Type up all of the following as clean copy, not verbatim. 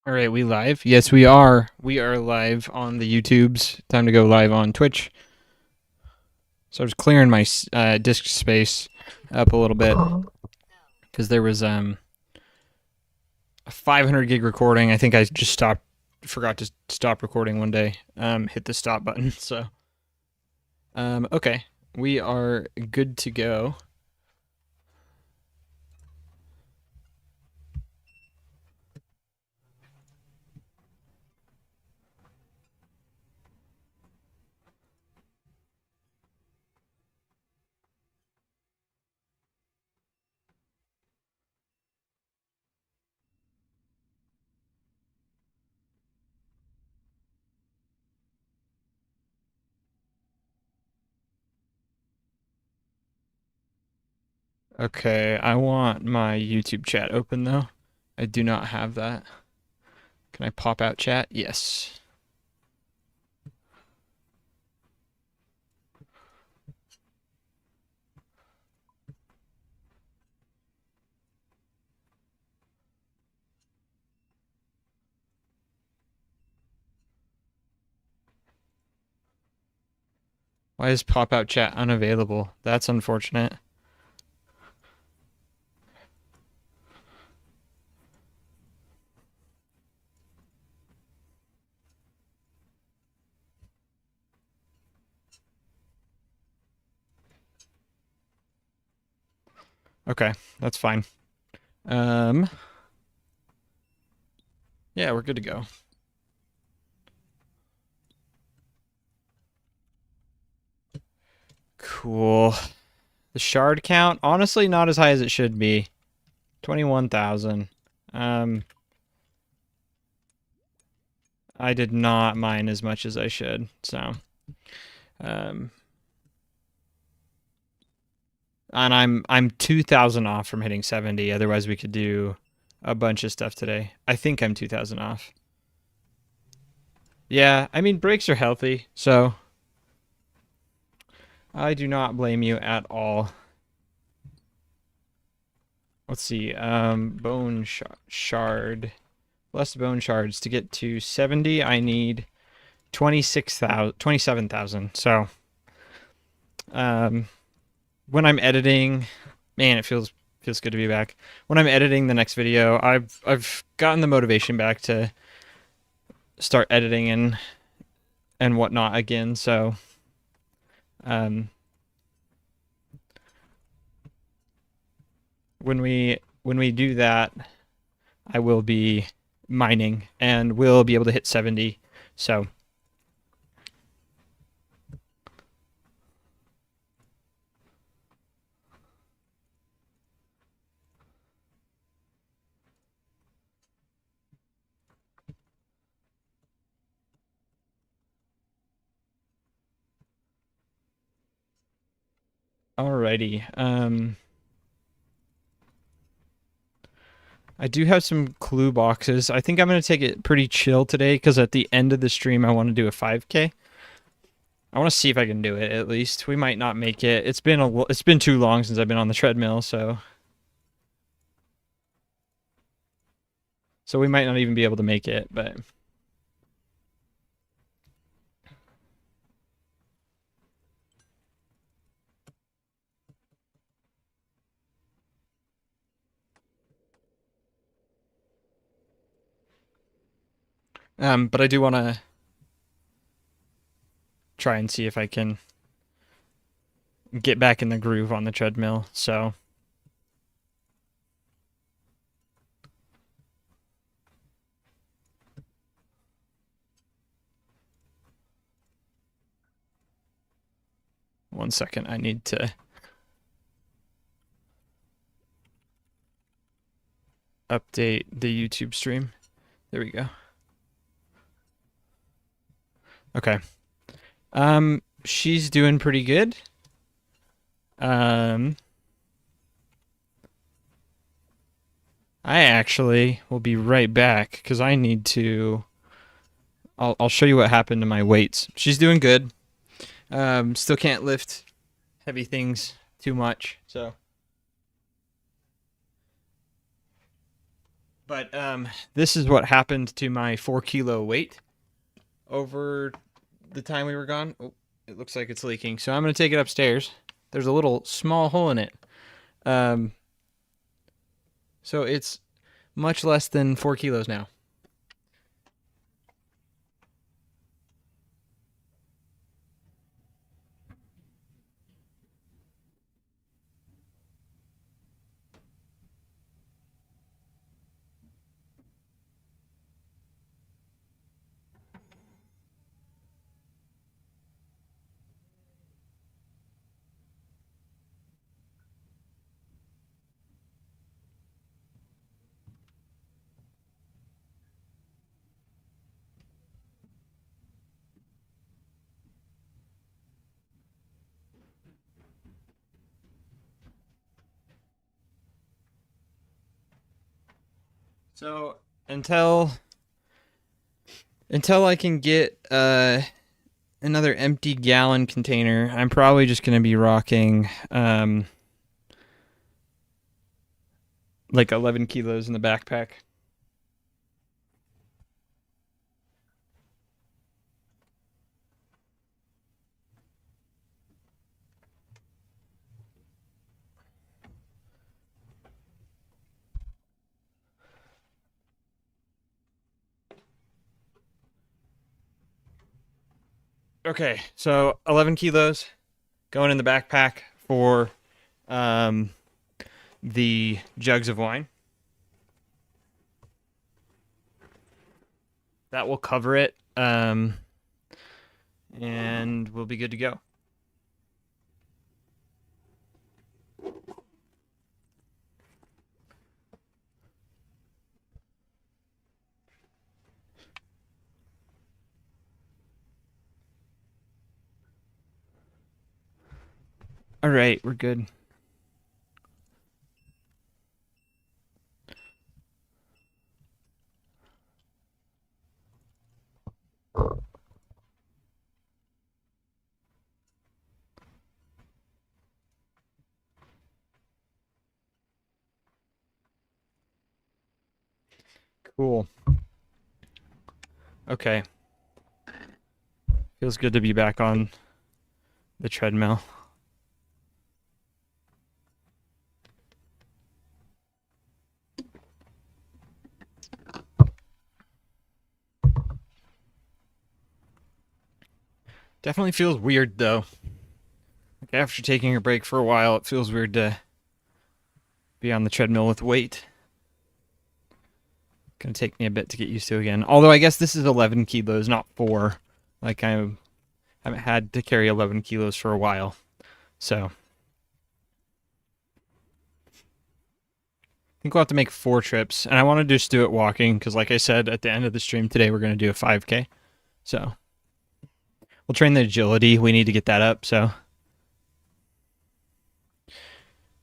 All right, we live? Yes, we are. We are live on the YouTubes. Time to go live on Twitch. So I was clearing my disk space up a little bit because there was a 500 gig recording. I think I just forgot to stop recording one day. Hit the stop button. So, okay, we are good to go. Okay, I want my YouTube chat open though. I do not have that. Can I pop out chat? Yes. Why is pop out chat unavailable? That's unfortunate. Okay, that's fine. Yeah, we're good to go. Cool. The shard count, honestly, not as high as it should be. 21,000. I did not mine as much as I should, so. And I'm 2,000 off from hitting 70. Otherwise, we could do a bunch of stuff today. I think I'm 2,000 off. Yeah, I mean breaks are healthy, so I do not blame you at all. Let's see. Bone shard. Less bone shards. To get to 70, I need 27,000. So, when I'm editing, man, it feels good to be back. When I'm editing the next video, I've gotten the motivation back to start editing and whatnot again. So, when we do that, I will be mining and we'll be able to hit 70. So. Alrighty. I do have some clue boxes. I think I'm going to take it pretty chill today because at the end of the stream, I want to do a 5K. I want to see if I can do it at least. We might not make it. It's been too long since I've been on the treadmill, so we might not even be able to make it, but I do want to try and see if I can get back in the groove on the treadmill. So one second, I need to update the YouTube stream. There we go. Okay. She's doing pretty good. I actually will be right back because I need to. I'll show you what happened to my weights. She's doing good. Still can't lift heavy things too much, so. But this is what happened to my 4 kilo weight over the time we were gone. Oh, it looks like it's leaking. So I'm going to take it upstairs. There's a little small hole in it. So it's much less than 4 kilos now. So until I can get another empty gallon container, I'm probably just going to be rocking like 11 kilos in the backpack. Okay, so 11 kilos going in the backpack for the jugs of wine. That will cover it, and we'll be good to go. All right, we're good. Cool. Okay. Feels good to be back on the treadmill. Definitely feels weird though. Like after taking a break for a while, it feels weird to be on the treadmill with weight. Gonna take me a bit to get used to again. Although I guess this is 11 kilos, not 4. Like I haven't had to carry 11 kilos for a while. So I think we'll have to make 4 trips. And I want to just do it walking because like I said at the end of the stream today, we're going to do a 5K. So we'll train the agility. We need to get that up. So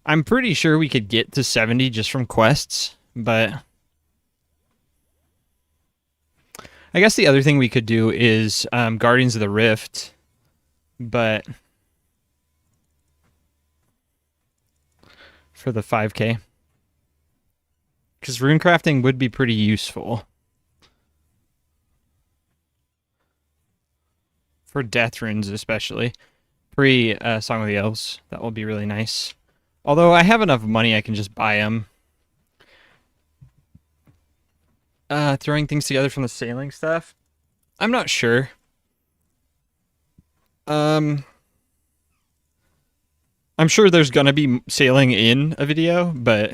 I'm pretty sure we could get to 70 just from quests. But I guess the other thing we could do is Guardians of the Rift. But for the 5K. Because rune crafting would be pretty useful. For death runes especially. Pre-Song of the Elves. That will be really nice. Although I have enough money I can just buy them. Throwing things together from the sailing stuff. I'm not sure. I'm sure there's gonna be sailing in a video, but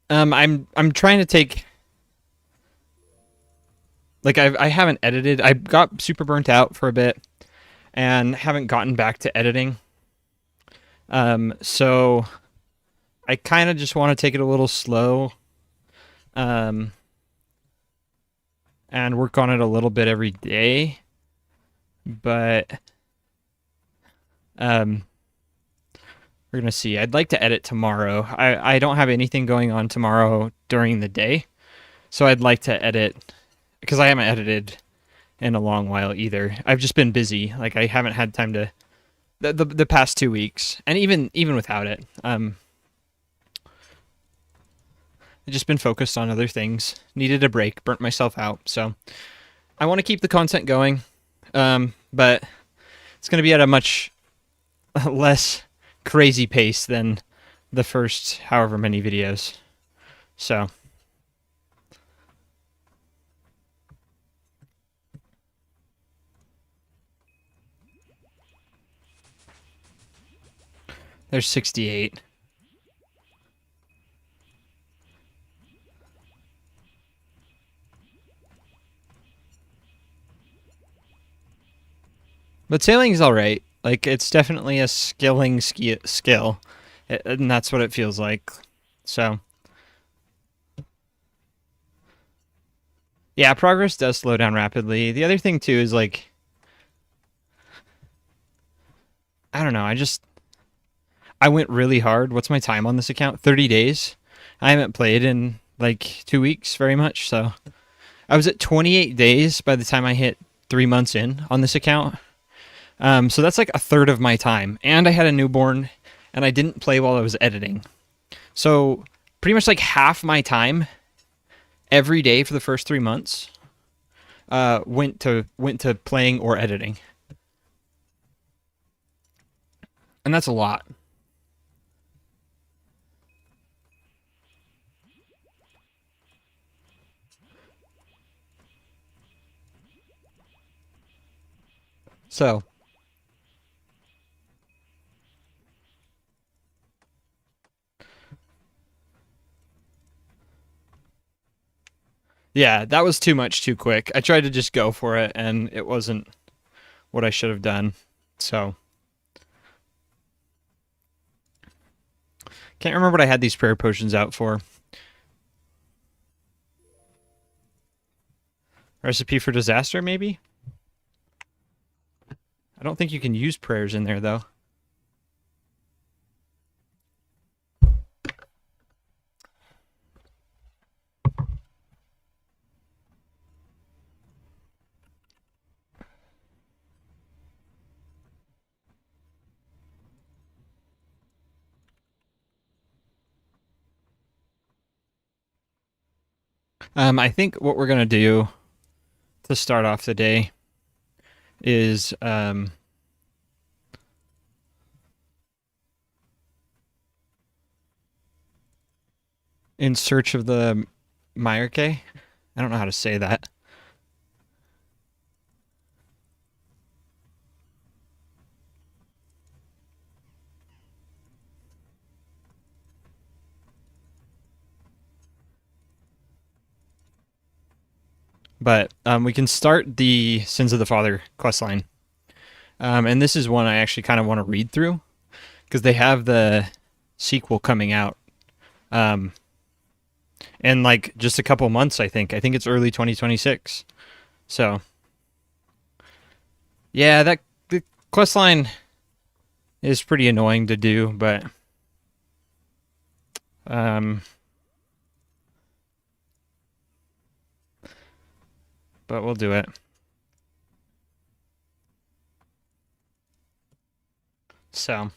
I'm trying to take like I haven't edited. I got super burnt out for a bit and haven't gotten back to editing. So I kind of just want to take it a little slow. And work on it a little bit every day. But we're gonna see. I'd like to edit tomorrow. I don't have anything going on tomorrow during the day, so I'd like to edit because I haven't edited in a long while either. I've just been busy. Like I haven't had time to the past 2 weeks, and even without it, I've just been focused on other things. Needed a break, burnt myself out. So I want to keep the content going, but it's going to be at a much less crazy pace than the first however many videos. So there's 68. But sailing is all right. Like, it's definitely a skilling skill, and that's what it feels like. So yeah, progress does slow down rapidly. The other thing too is like, I don't know. I went really hard. What's my time on this account? 30 days. I haven't played in like 2 weeks very much. So I was at 28 days by the time I hit 3 months in on this account. So that's like a third of my time. And I had a newborn and I didn't play while I was editing. So pretty much like half my time every day for the first 3 months went to playing or editing. And that's a lot. So yeah, that was too much too quick. I tried to just go for it and it wasn't what I should have done. So can't remember what I had these prayer potions out for. Recipe for disaster, maybe? I don't think you can use prayers in there, though. I think what we're going to do to start off the day is in search of the Myerke. I don't know how to say that. But we can start the Sins of the Father questline. And this is one I actually kind of want to read through because they have the sequel coming out in like just a couple months, I think. I think it's early 2026. So yeah, that the questline is pretty annoying to do, but um, but we'll do it. So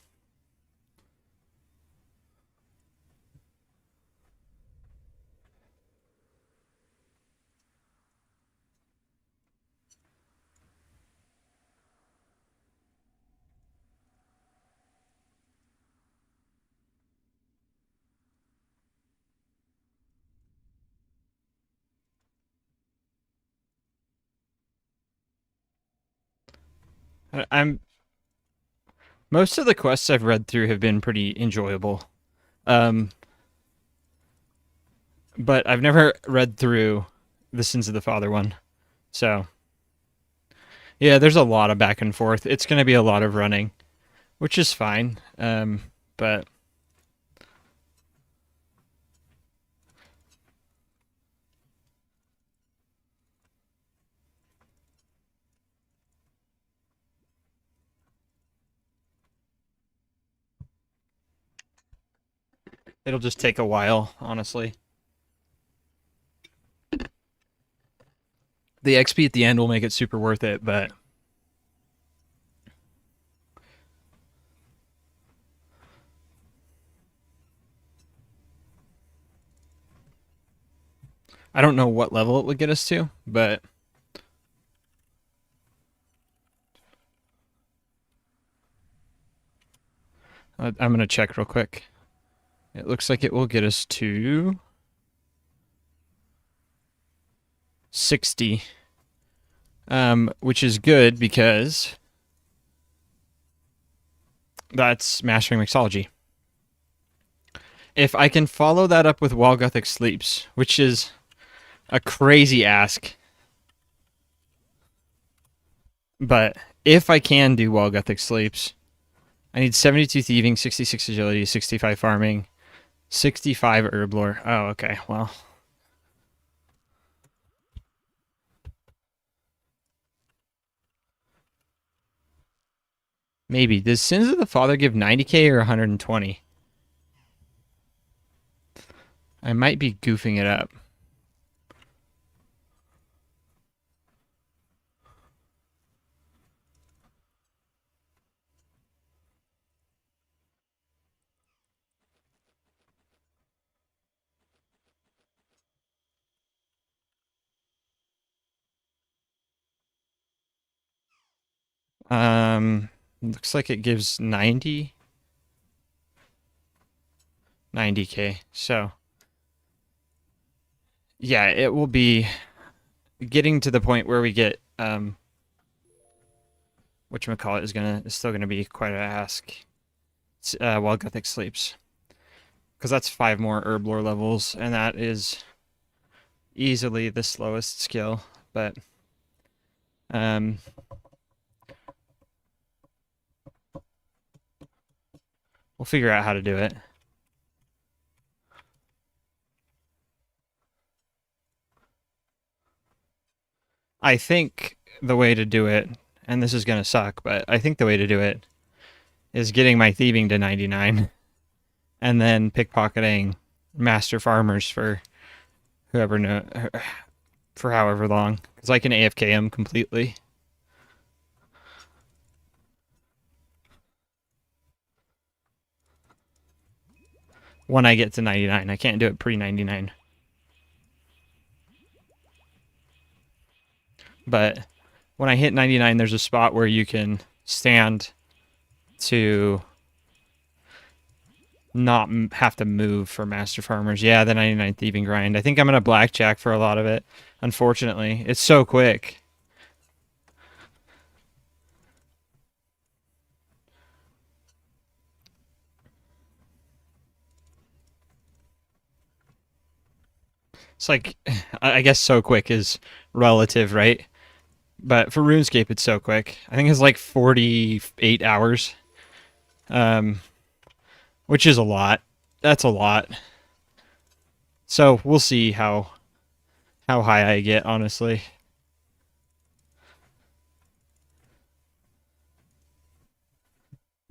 I'm most of the quests I've read through have been pretty enjoyable. Um, but I've never read through the Sins of the Father one. So yeah, there's a lot of back and forth. It's going to be a lot of running, which is fine. But it'll just take a while, honestly. The XP at the end will make it super worth it, but I don't know what level it would get us to, but I'm going to check real quick. It looks like it will get us to 60, which is good because that's mastering mixology. If I can follow that up with While Gothic Sleeps, which is a crazy ask, but if I can do While Gothic Sleeps, I need 72 thieving, 66 agility, 65 farming, 65 herb lore. Oh, okay. Well, maybe. Does Sins of the Father give 90k or 120? I might be goofing it up. Looks like it gives 90k. So, yeah, it will be getting to the point where we get whatchamacallit is still gonna be quite a ask. While Gothic Sleeps, because that's 5 more herb lore levels, and that is easily the slowest skill. But um, we'll figure out how to do it. I think the way to do it, and this is gonna suck, but I think the way to do it is getting my thieving to 99, and then pickpocketing master farmers for whoever know for however long, because I can AFK them completely. When I get to 99, I can't do it pre 99. But when I hit 99, there's a spot where you can stand to not have to move for master farmers. Yeah, the 99 thieving grind. I think I'm gonna blackjack for a lot of it. Unfortunately, it's so quick. It's like, I guess so quick is relative, right? But for RuneScape, it's so quick. I think it's like 48 hours, um, which is a lot. That's a lot. So we'll see how high I get, honestly.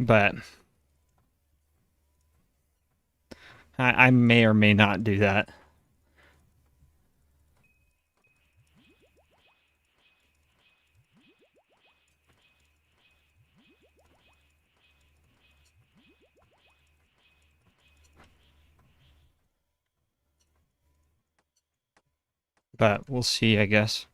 But I may or may not do that. But we'll see, I guess.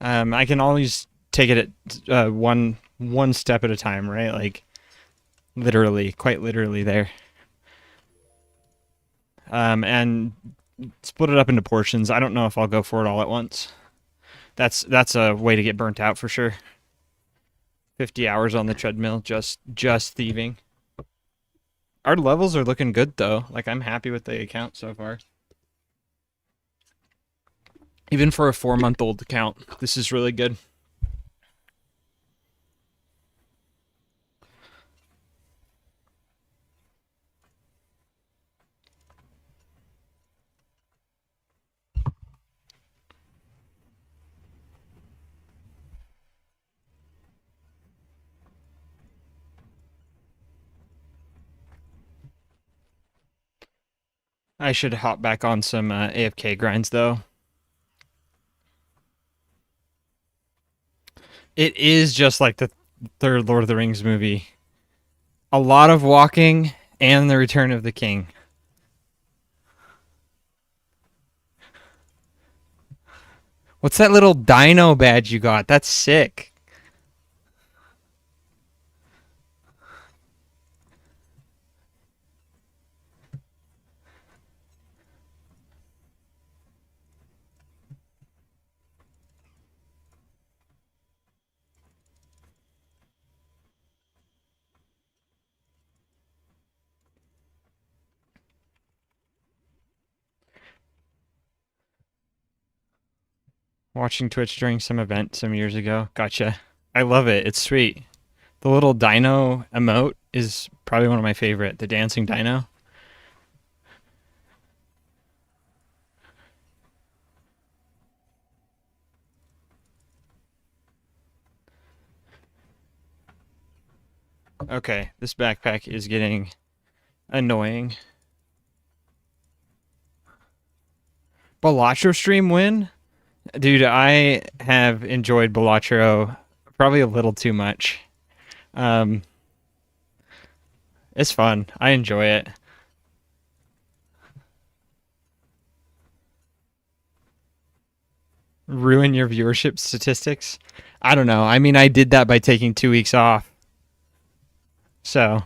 I can always take it at one step at a time, right? Like literally, quite literally there. And split it up into portions. I don't know if I'll go for it all at once. That's a way to get burnt out for sure. 50 hours on the treadmill, just thieving. Our levels are looking good though. Like I'm happy with the account so far. Even for a 4-month-old account, this is really good. I should hop back on some AFK grinds though. It is just like the third Lord of the Rings movie. A lot of walking and the return of the king. What's that little dino badge you got? That's sick. Watching Twitch during some event some years ago. Gotcha. I love it. It's sweet. The little dino emote is probably one of my favorite. The dancing dino. Okay, this backpack is getting annoying. Balatro stream win? Dude, I have enjoyed Balatro probably a little too much. Um, it's fun. I enjoy it. Ruin your viewership statistics? I don't know. I mean, I did that by taking 2 weeks off. So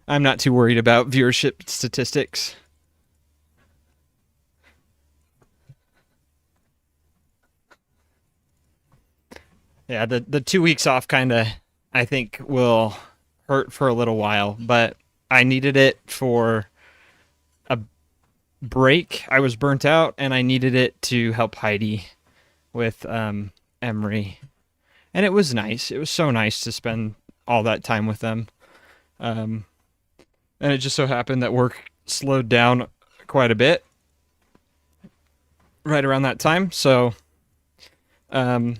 I'm not too worried about viewership statistics. Yeah, the 2 weeks off kind of, I think, will hurt for a little while, but I needed it for a break. I was burnt out, and I needed it to help Heidi with Emery. And it was nice. It was so nice to spend all that time with them. And it just so happened that work slowed down quite a bit right around that time. So, um,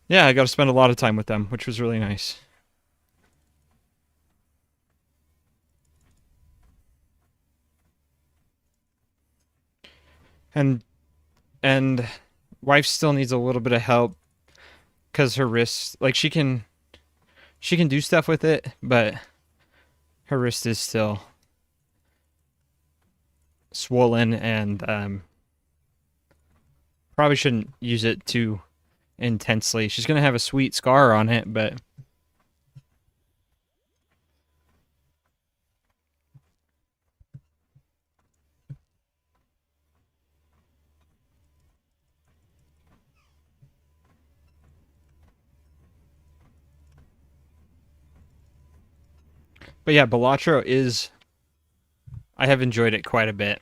yeah, I got to spend a lot of time with them, which was really nice. And and wife still needs a little bit of help because her wrist, like she can do stuff with it, but her wrist is still swollen and probably shouldn't use it too intensely. She's gonna have a sweet scar on it, but yeah, Balatro is. I have enjoyed it quite a bit.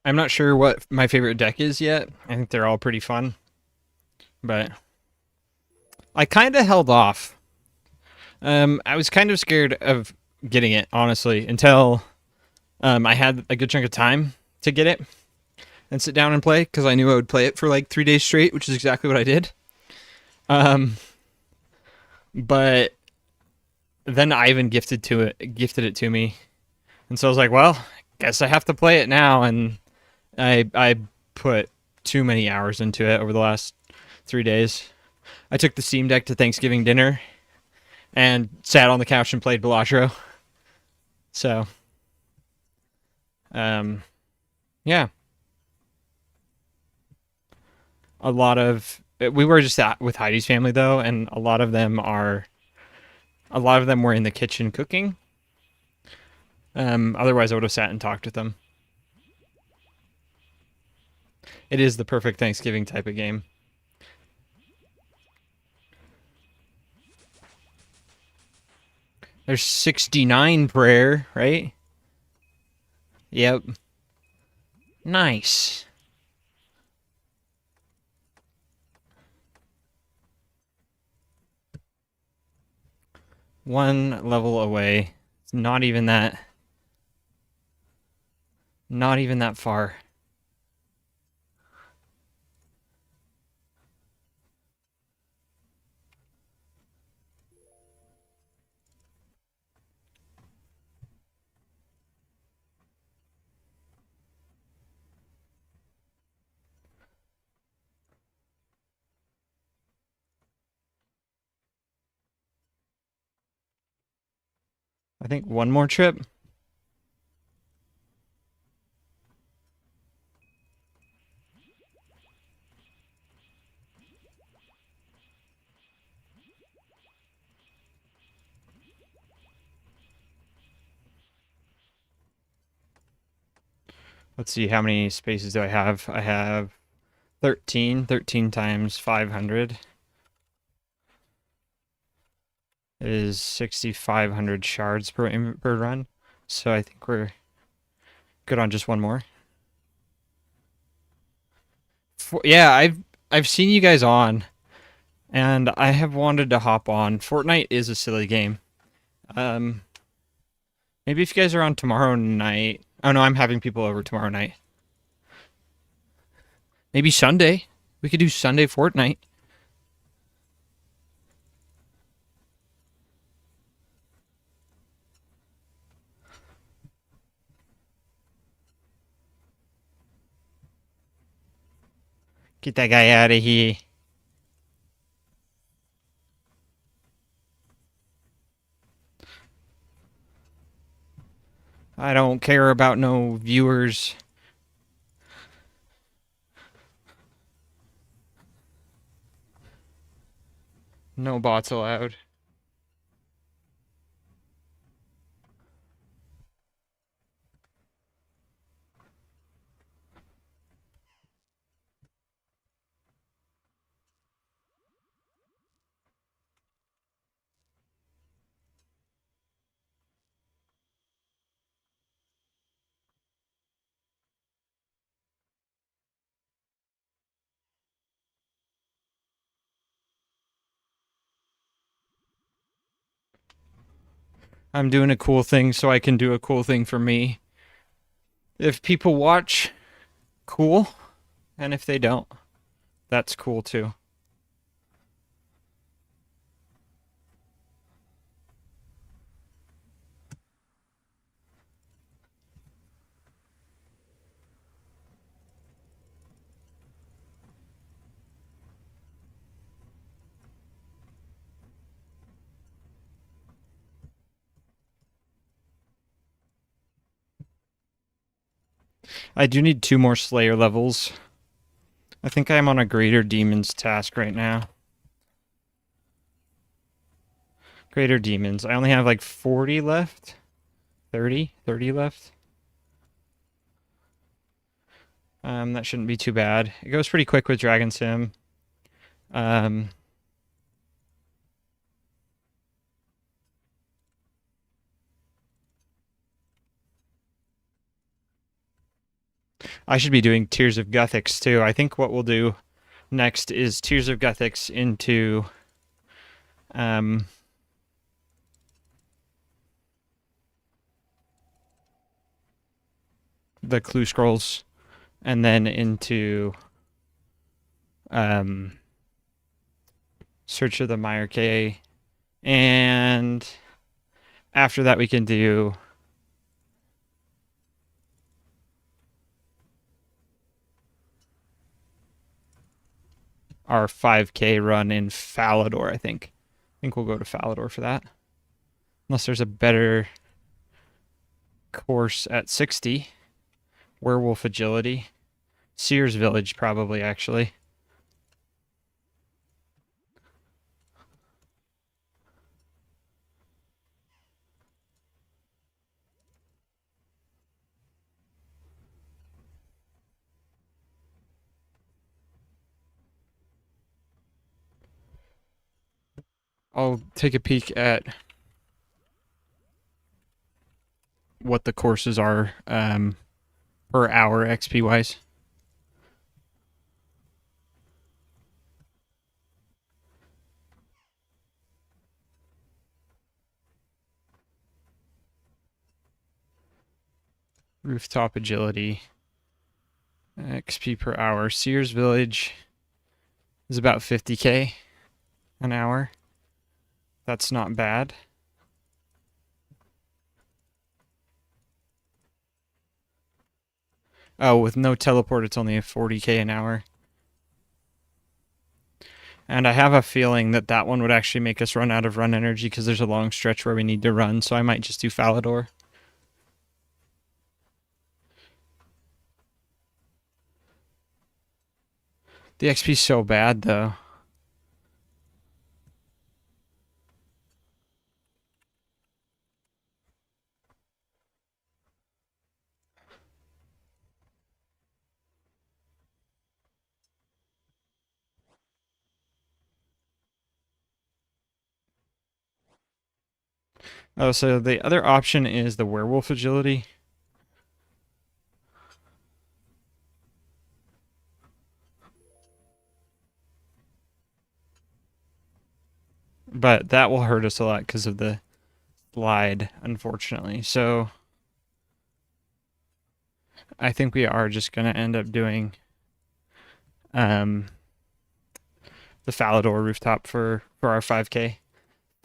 I'm not sure what my favorite deck is yet. I think they're all pretty fun, but I kind of held off. I was kind of scared of getting it, honestly, until I had a good chunk of time to get it and sit down and play because I knew I would play it for like 3 days straight, which is exactly what I did. Um, but then Ivan gifted it to me, and so I was like, well, guess I have to play it now. And I put too many hours into it over the last 3 days. I took the Steam Deck to Thanksgiving dinner and sat on the couch and played Balatro. So, yeah, a lot of we were just with Heidi's family though, and a lot of them were in the kitchen cooking. Otherwise, I would have sat and talked with them. It is the perfect Thanksgiving type of game. There's 69 prayer, right? Yep. Nice. One level away. It's not even that. Not even that far. I think one more trip. Let's see, how many spaces do I have? I have 13. 13 times 500 is 6,500 shards per run. So I think we're good on just one more. Yeah, I've seen you guys on, and I have wanted to hop on. Fortnite is a silly game. Um, Maybe if you guys are on tomorrow night. Oh no, I'm having people over tomorrow night. Maybe Sunday. We could do Sunday Fortnite. Get that guy out of here. I don't care about no viewers. No bots allowed. I'm doing a cool thing so I can do a cool thing for me. If people watch, cool. And if they don't, that's cool too. I do need 2 more Slayer levels. I think I'm on a Greater Demons task right now. Greater Demons. I only have like 40 left. 30 left. That shouldn't be too bad. It goes pretty quick with Dragon Sim. I should be doing Tears of Guthix too. I think what we'll do next is Tears of Guthix into the Clue Scrolls, and then into Search of the Meyer K, and after that we can do our 5K run in Falador, I think. I think we'll go to Falador for that. Unless there's a better course at 60. Werewolf Agility. Sears Village, probably, actually. I'll take a peek at what the courses are per hour XP wise. Rooftop Agility. XP per hour. Sears Village is about 50k an hour. That's not bad. Oh, with no teleport, it's only a 40k an hour. And I have a feeling that that one would actually make us run out of run energy because there's a long stretch where we need to run, so I might just do Falador. The XP's so bad, though. Oh, so the other option is the werewolf agility. But that will hurt us a lot because of the slide, unfortunately. So I think we are just going to end up doing um, the Falador rooftop for our 5K.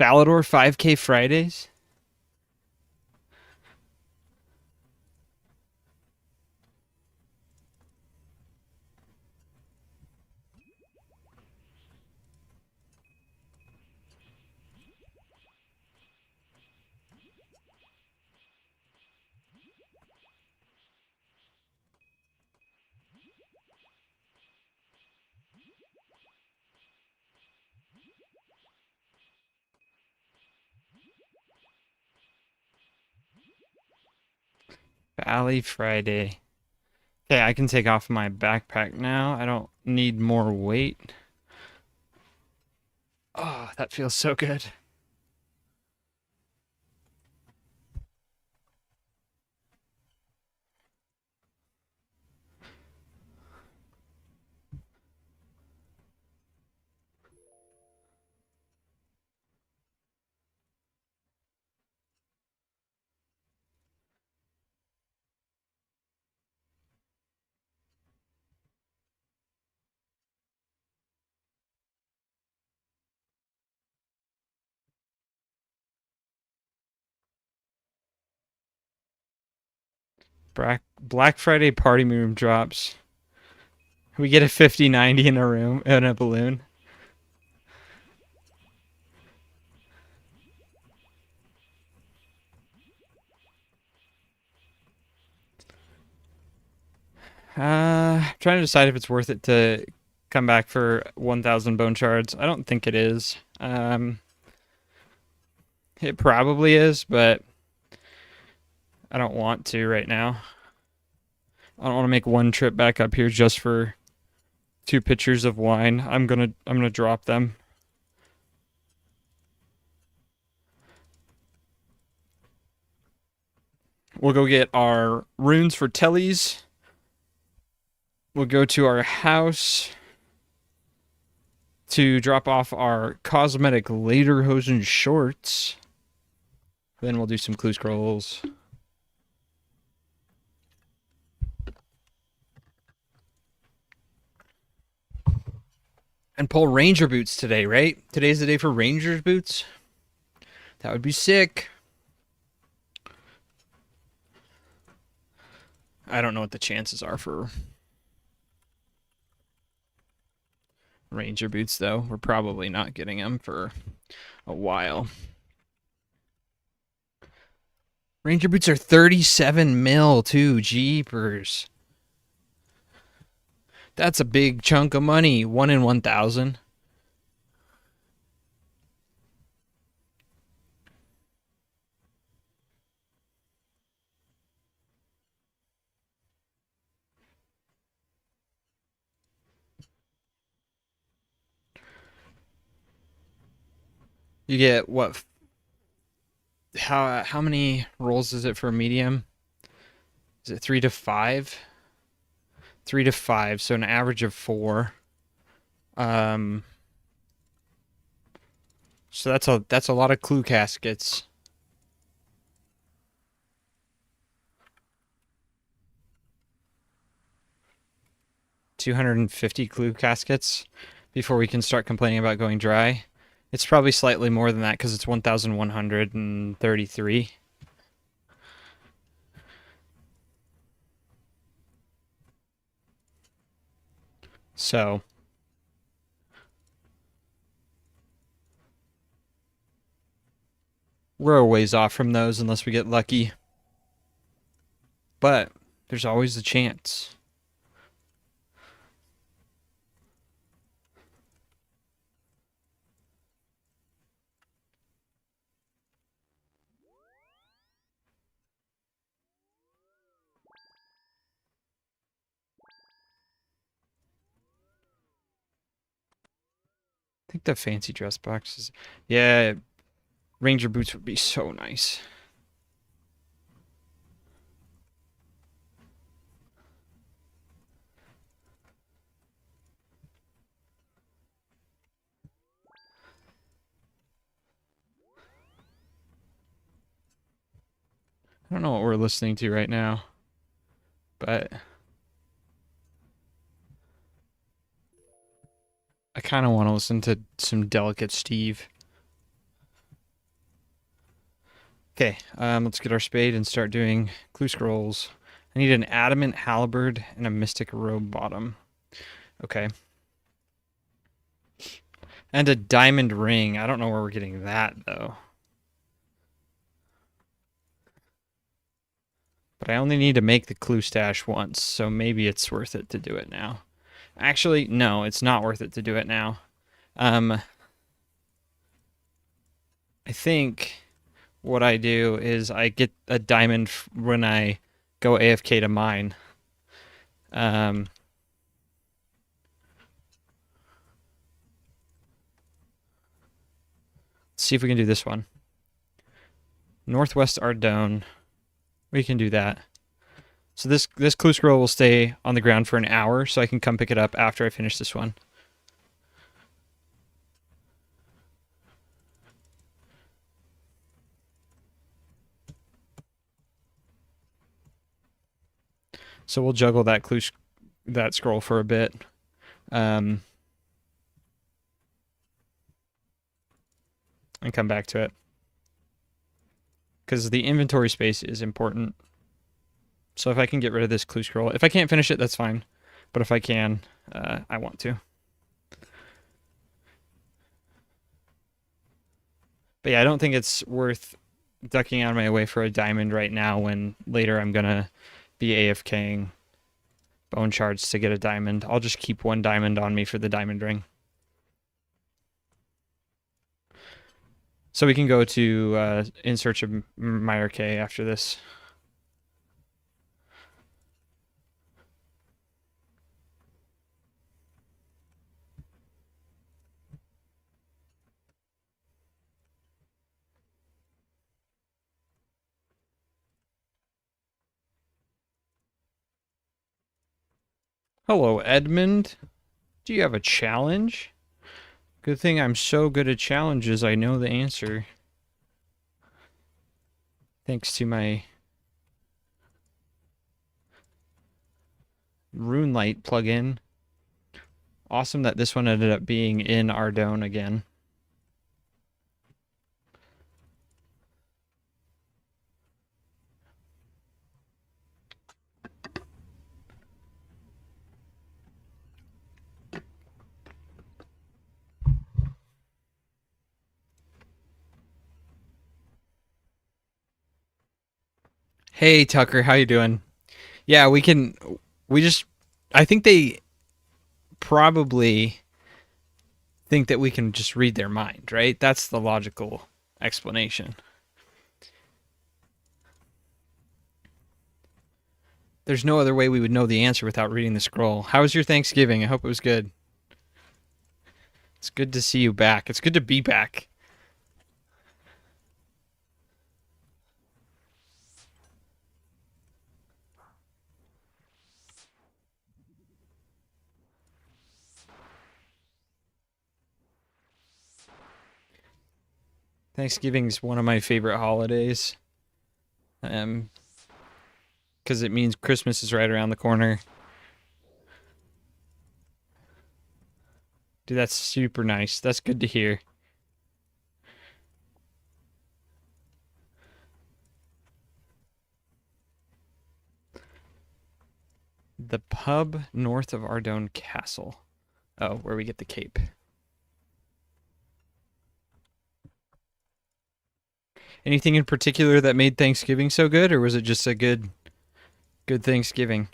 Falador 5K Fridays? Valley Friday. Okay, I can take off my backpack now. I don't need more weight. Oh, that feels so good. Black Friday party room drops. We get a 50-90 in a room in a balloon. Trying to decide if it's worth it to come back for 1,000 bone shards. I don't think it is. It probably is, but I don't want to right now. I don't want to make one trip back up here just for 2 pitchers of wine. I'm gonna drop them. We'll go get our runes for tellies. We'll go to our house to drop off our cosmetic lederhosen shorts. Then we'll do some clue scrolls. And pull ranger boots today, right? Today's the day for ranger's boots. That would be sick. I don't know what the chances are for ranger boots, though. We're probably not getting them for a while. Ranger boots are 37 mil, too. Jeepers. That's a big chunk of money. 1 in 1,000. You get what? How many rolls is it for medium? Is it 3 to 5? 3 to 5, so an average of 4. Um, so that's a lot of clue caskets. 250 clue caskets before we can start complaining about going dry. It's probably slightly more than that because it's 1,133. So We're a ways off from those unless we get lucky. But there's always the chance. I think the fancy dress boxes. Yeah, Ranger boots would be so nice. I don't know what we're listening to right now, but I kind of want to listen to some Delicate Steve. Okay, let's get our spade and start doing clue scrolls. I need an adamant halberd and a mystic robe bottom. Okay. And a diamond ring. I don't know where we're getting that, though. But I only need to make the clue stash once, so maybe it's worth it to do it now. Actually, no, it's not worth it to do it now. I think what I do is I get a diamond when I go AFK to mine. Let's see if we can do this one. Northwest Ardone. We can do that. So this clue scroll will stay on the ground for an hour, so I can come pick it up after I finish this one. So we'll juggle that that scroll for a bit. And come back to it. Because the inventory space is important. So if I can get rid of this clue scroll, if I can't finish it, that's fine. But if I can, I want to. But yeah, I don't think it's worth ducking out of my way for a diamond right now when later I'm going to be AFKing bone shards to get a diamond. I'll just keep one diamond on me for the diamond ring. So we can go to In Search of Meyer K after this. Hello, Edmund. Do you have a challenge? Good thing I'm so good at challenges, I know the answer. Thanks to my RuneLight plugin. Awesome that this one ended up being in Ardone again. Hey Tucker, how you doing? Yeah, we just I think they probably think that we can just read their mind, right? That's the logical explanation. There's no other way we would know the answer without reading the scroll. How was your Thanksgiving? I hope it was good. It's good to see you back. It's good to be back. Thanksgiving is one of my favorite holidays. Because it means Christmas is right around the corner. Dude, that's super nice. That's good to hear. The pub north of Ardone Castle. Oh, where we get the cape. Anything in particular that made Thanksgiving so good, or was it just a good Thanksgiving?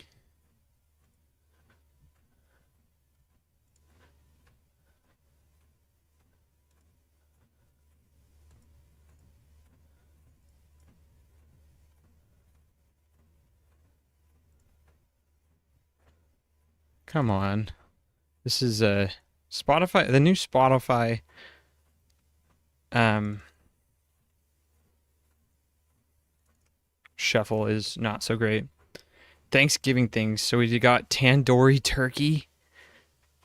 Come on. This is Spotify, the new Spotify um shuffle is not so great. Thanksgiving things. So we got tandoori turkey,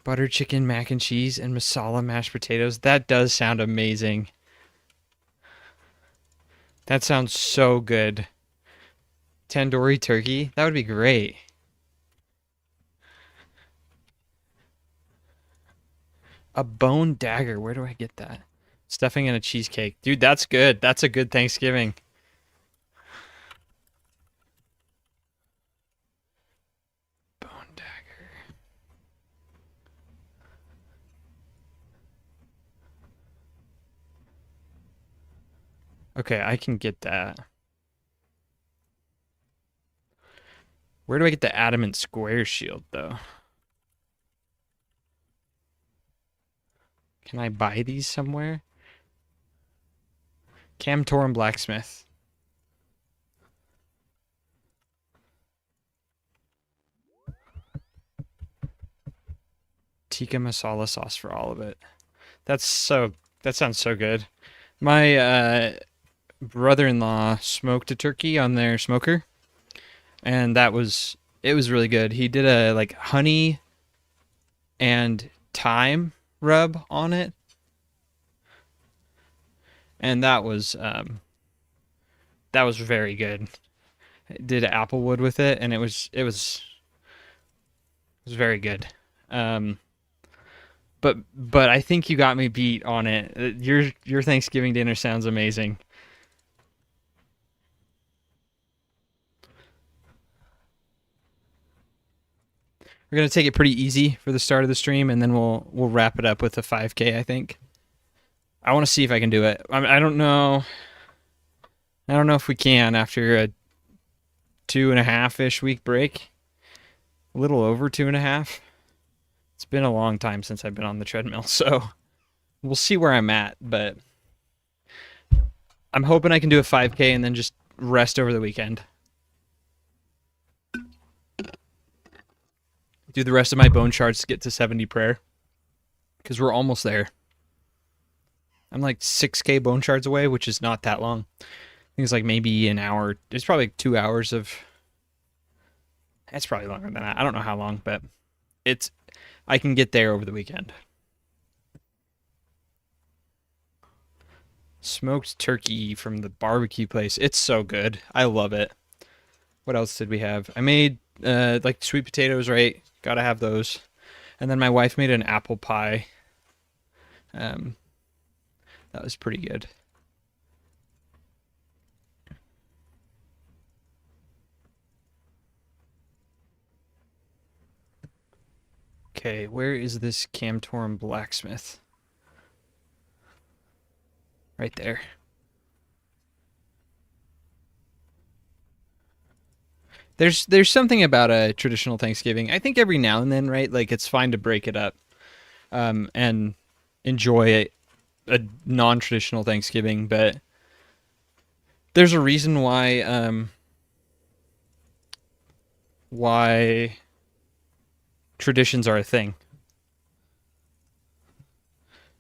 butter chicken, mac and cheese, and masala mashed potatoes. That does sound amazing. That sounds so good. Tandoori turkey? That would be great. A bone dagger. Where do I get that? Stuffing and a cheesecake. Dude, that's good. That's a good Thanksgiving. Bone dagger. Okay, I can get that. Where do I get the adamant square shield, though? Can I buy these somewhere? Camtorum blacksmith. Tikka masala sauce for all of it. That's so. That sounds so good. My brother-in-law smoked a turkey on their smoker, and it was really good. He did a like honey and thyme rub on it, and that was very good. Did applewood with it, and it was very good. Um, but I think you got me beat on it. Your Thanksgiving dinner sounds amazing. We're gonna take it pretty easy for the start of the stream, and then we'll wrap it up with a 5K. I think. I want to see if I can do it. I don't know. I don't know if we can after a 2.5-ish week break. A little over 2.5. It's been a long time since I've been on the treadmill, so we'll see where I'm at. But I'm hoping I can do a 5K and then just rest over the weekend. Do the rest of my bone charts to get to 70 prayer because we're almost there. I'm like 6K bone shards away, which is not that long. I think it's like maybe an hour. It's probably like 2 hours of. It's probably longer than that. I don't know how long, but it's. I can get there over the weekend. Smoked turkey from the barbecue place. It's so good. I love it. What else did we have? I made like sweet potatoes, right? Gotta have those. And then my wife made an apple pie. Um, that was pretty good. Okay, where is this Camtorum blacksmith? Right there. There's something about a traditional Thanksgiving. I think every now and then, right? Like it's fine to break it up, and enjoy a non-traditional Thanksgiving. But there's a reason why traditions are a thing.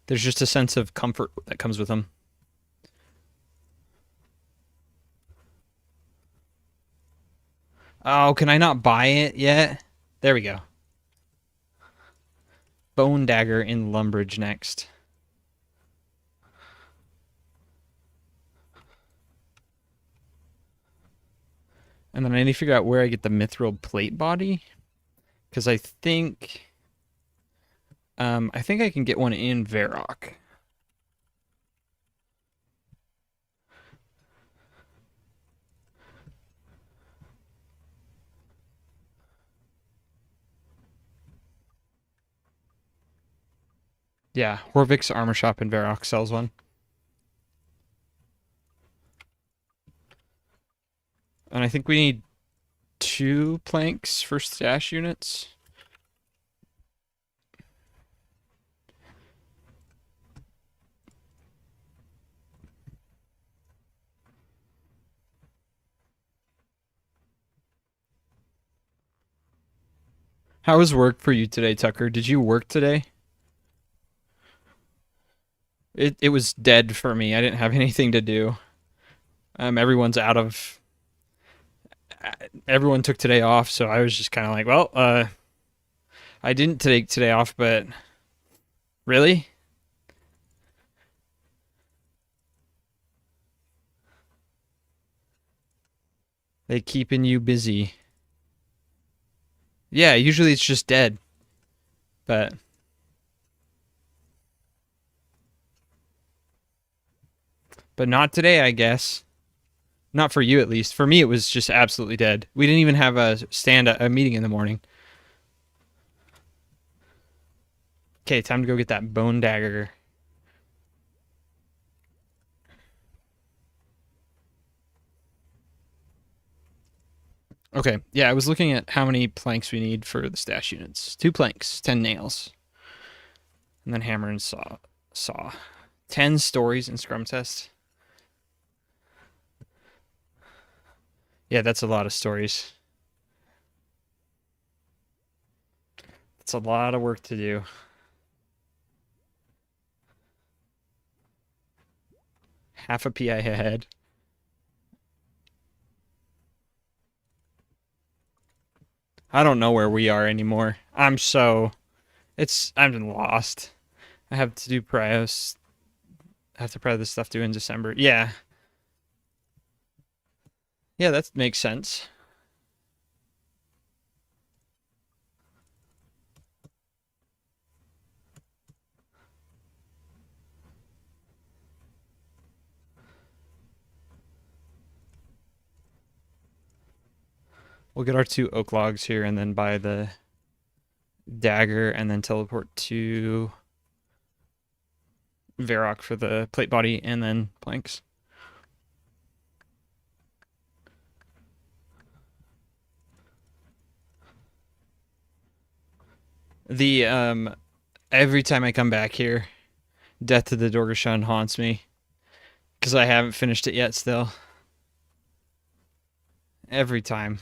There's just a sense of comfort that comes with them. Oh, can I not buy it yet? There we go. Bone dagger in Lumbridge next. And then I need to figure out where I get the mithril plate body. Because I think I can get one in Varrock. Yeah, Horvick's Armor Shop in Varrock sells one. And I think we need 2 planks for stash units. How was work for you today, Tucker? Did you work today? It was dead for me. I didn't have anything to do. Everyone's out of. Everyone took today off, so I was just kind of like, well, I didn't take today off, but really, they keeping you busy. Yeah, usually it's just dead, but not today, I guess. Not for you, at least. For me, it was just absolutely dead. We didn't even have a meeting in the morning. Okay, time to go get that bone dagger. Okay, yeah, I was looking at how many planks we need for the stash units. 2 planks, 10 nails, and then hammer and saw. 10 stories in Scrum test. Yeah, that's a lot of stories. It's a lot of work to do. Half a PI ahead. I don't know where we are anymore. I'm lost. I have to do prios. I have to pry this stuff due in December. Yeah. Yeah, that makes sense. We'll get our 2 oak logs here and then buy the dagger and then teleport to Varrock for the plate body and then planks. The every time I come back here, Death to the Dorgashun haunts me because I haven't finished it yet still. Every time.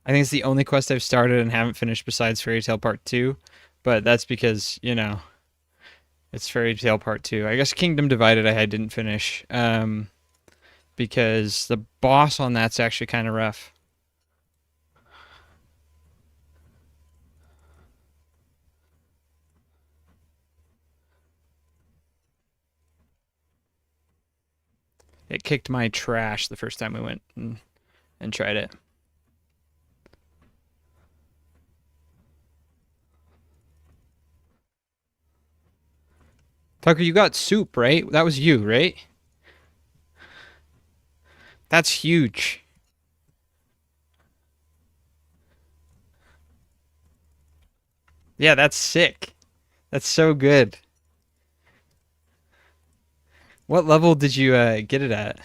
I think it's the only quest I've started and haven't finished besides Fairy Tale Part 2, but that's because, it's Fairy Tale Part 2. I guess Kingdom Divided I didn't finish because the boss on that's actually kind of rough. It kicked my trash the first time we went and tried it. Tucker, you got soup, right? That was you, right? That's huge. Yeah, that's sick. That's so good. What level did you get it at?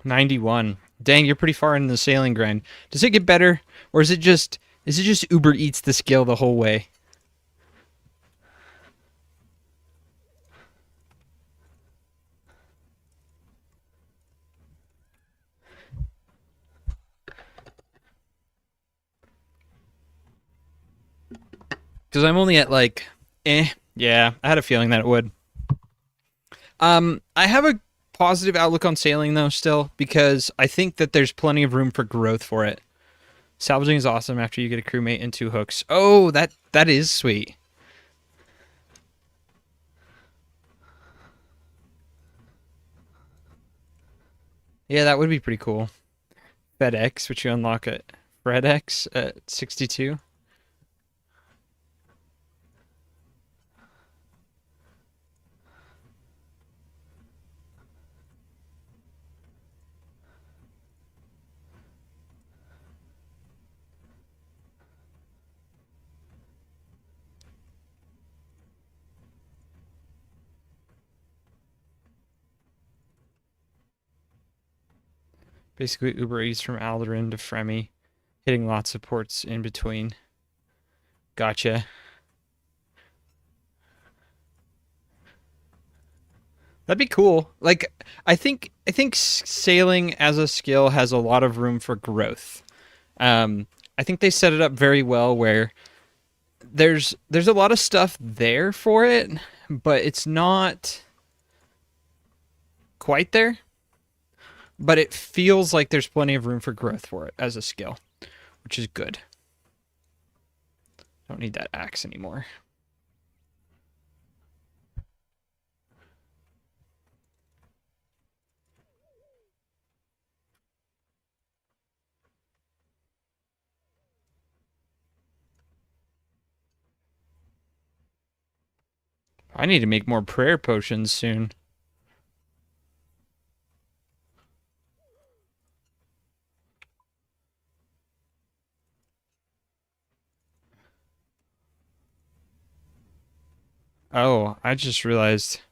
$91. Dang, you're pretty far in the sailing grind. Does it get better, or is it just Uber Eats the skill the whole way? Because I'm only at like, yeah. I had a feeling that it would. I have a positive outlook on sailing though, still, because I think that there's plenty of room for growth for it. Salvaging is awesome after you get a crewmate and 2 hooks. Oh, that is sweet. Yeah, that would be pretty cool. FedEx, which you unlock at FredX at 62. Basically Uber Eats from Alderin to Fremy, hitting lots of ports in between. Gotcha. That'd be cool. Like I think sailing as a skill has a lot of room for growth. I think they set it up very well where there's a lot of stuff there for it, but it's not quite there. But it feels like there's plenty of room for growth for it as a skill, which is good. Don't need that axe anymore. I need to make more prayer potions soon. Oh, I just realized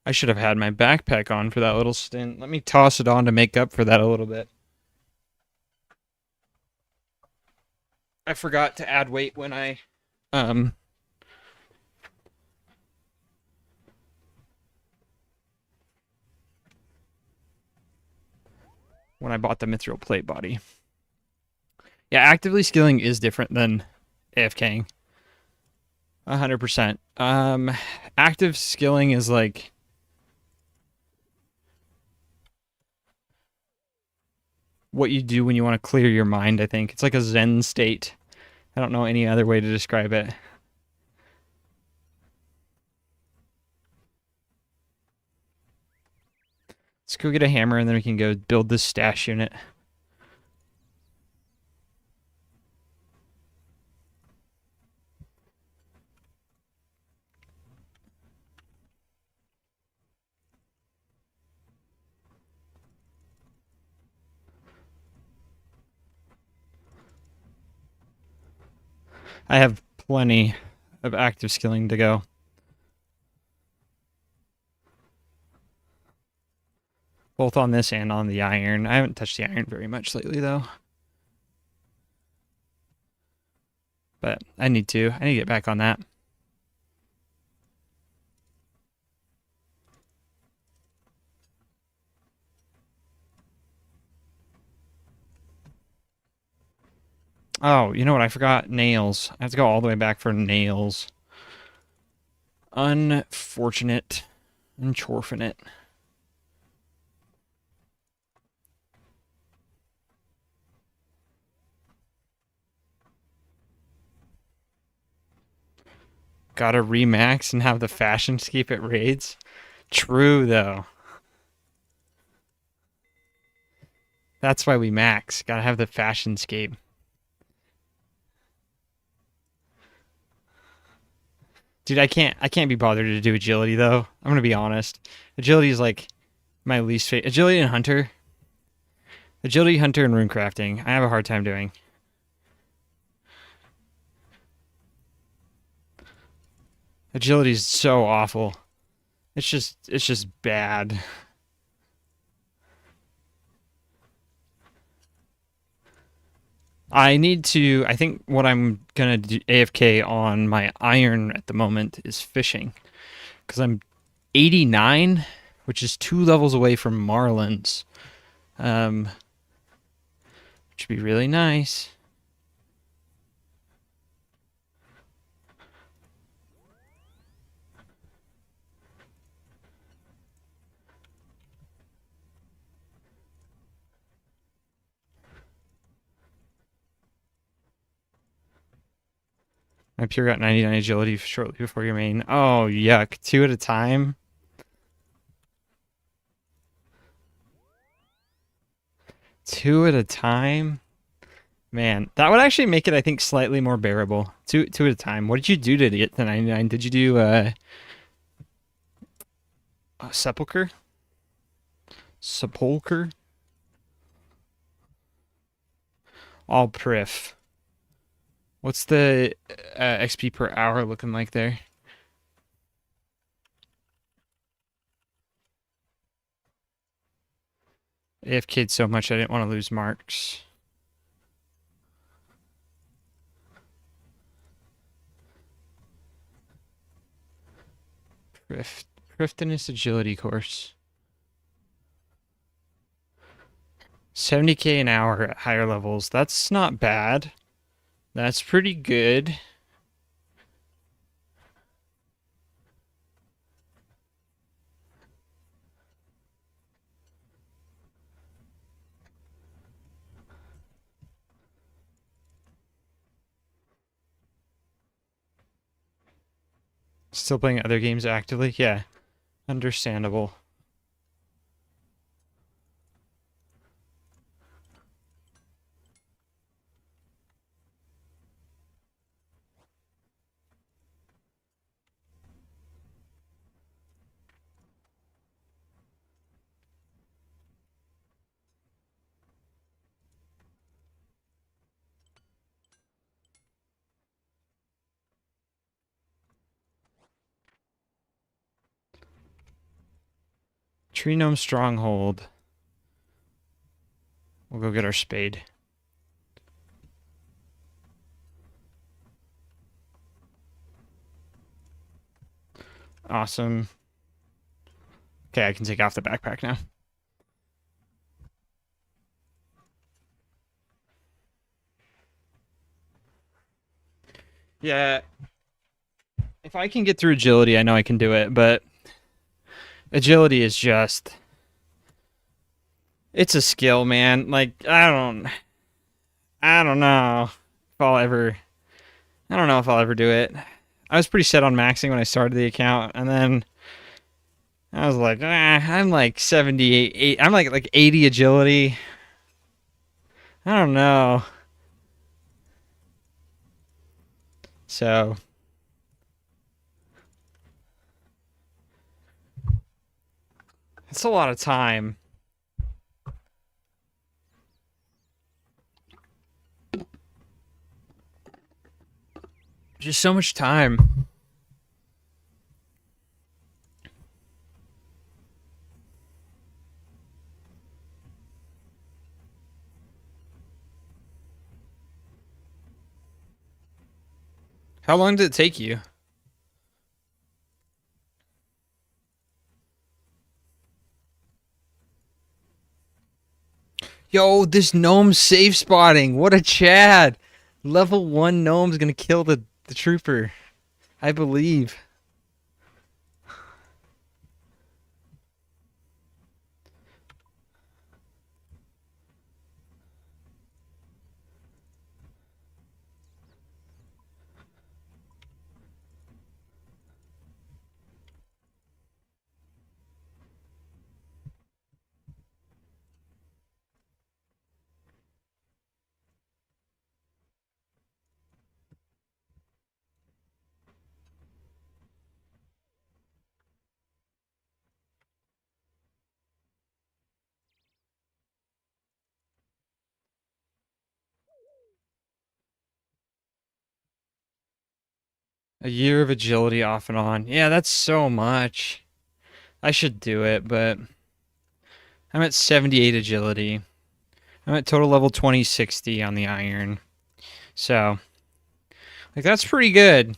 I should have had my backpack on for that little stint. Let me toss it on to make up for that a little bit. I forgot to add weight um when I bought the mithril plate body. Yeah, actively skilling is different than AFKing. 100%. Active skilling is like what you do when you want to clear your mind, I think. It's like a zen state. I don't know any other way to describe it. Let's go get a hammer and then we can go build this stash unit. I have plenty of active skilling to go. Both on this and on the iron. I haven't touched the iron very much lately, though. But I need to. I need to get back on that. Oh, you know what? I forgot nails. I have to go all the way back for nails. Unfortunate. Unfortunate. Gotta remax and have the fashion scape at raids. True, though. That's why we max. Gotta have the fashion scape. Dude, I can't be bothered to do agility though. I'm gonna be honest. Agility is like my least favorite. Agility and hunter. Agility, hunter, and runecrafting. I have a hard time doing. Agility is so awful. It's just bad. I think what I'm gonna do AFK on my iron at the moment is fishing, because I'm 89, which is 2 levels away from Marlins, which would be really nice. My pure got 99 agility shortly before your main. Oh, yuck. 2 at a time. 2 at a time? Man, that would actually make it, I think, slightly more bearable. Two at a time. What did you do to get to 99? Did you do sepulcher? Sepulcher? All priff. What's the XP per hour looking like there? AFK'd so much I didn't want to lose marks. Prifdinous agility course. 70k an hour at higher levels. That's not bad. That's pretty good. Still playing other games actively? Yeah. Understandable. Tree Gnome Stronghold. We'll go get our spade. Awesome. Okay, I can take off the backpack now. Yeah. If I can get through agility, I know I can do it, but agility is just... It's a skill, man. Like, I don't know if I'll ever... I don't know if I'll ever do it. I was pretty set on maxing when I started the account, and then I was like, I'm like 78, I'm like 80 agility. I don't know. So it's a lot of time. Just so much time. How long did it take you? Yo, this gnome safe spotting. What a Chad. Level 1 gnome's gonna kill the trooper. I believe. A year of agility off and on. Yeah, that's so much. I should do it, but I'm at 78 agility. I'm at total level 2060 on the iron. So, like, that's pretty good.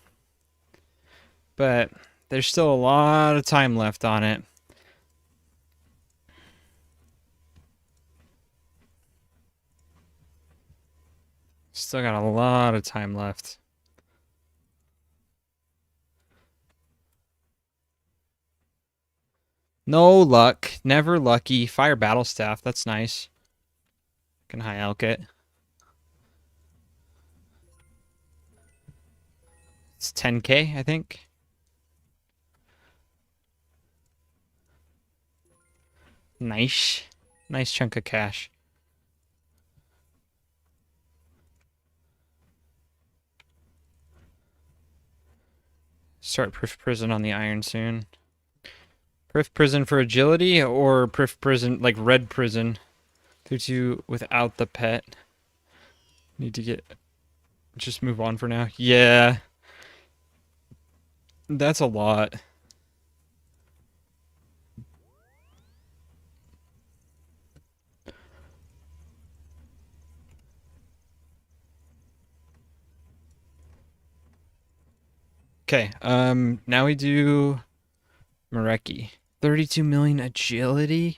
But there's still a lot of time left on it. Still got a lot of time left. No luck. Never lucky. Fire battle staff. That's nice. Can high elk it. It's 10k, I think. Nice. Nice chunk of cash. Start Prif Prison on the iron soon. Prif Prison for agility or Prif Prison, like red prison. 2-2 without the pet. Need to get... Just move on for now. Yeah. That's a lot. Okay, now we do Mareki. 32 million agility?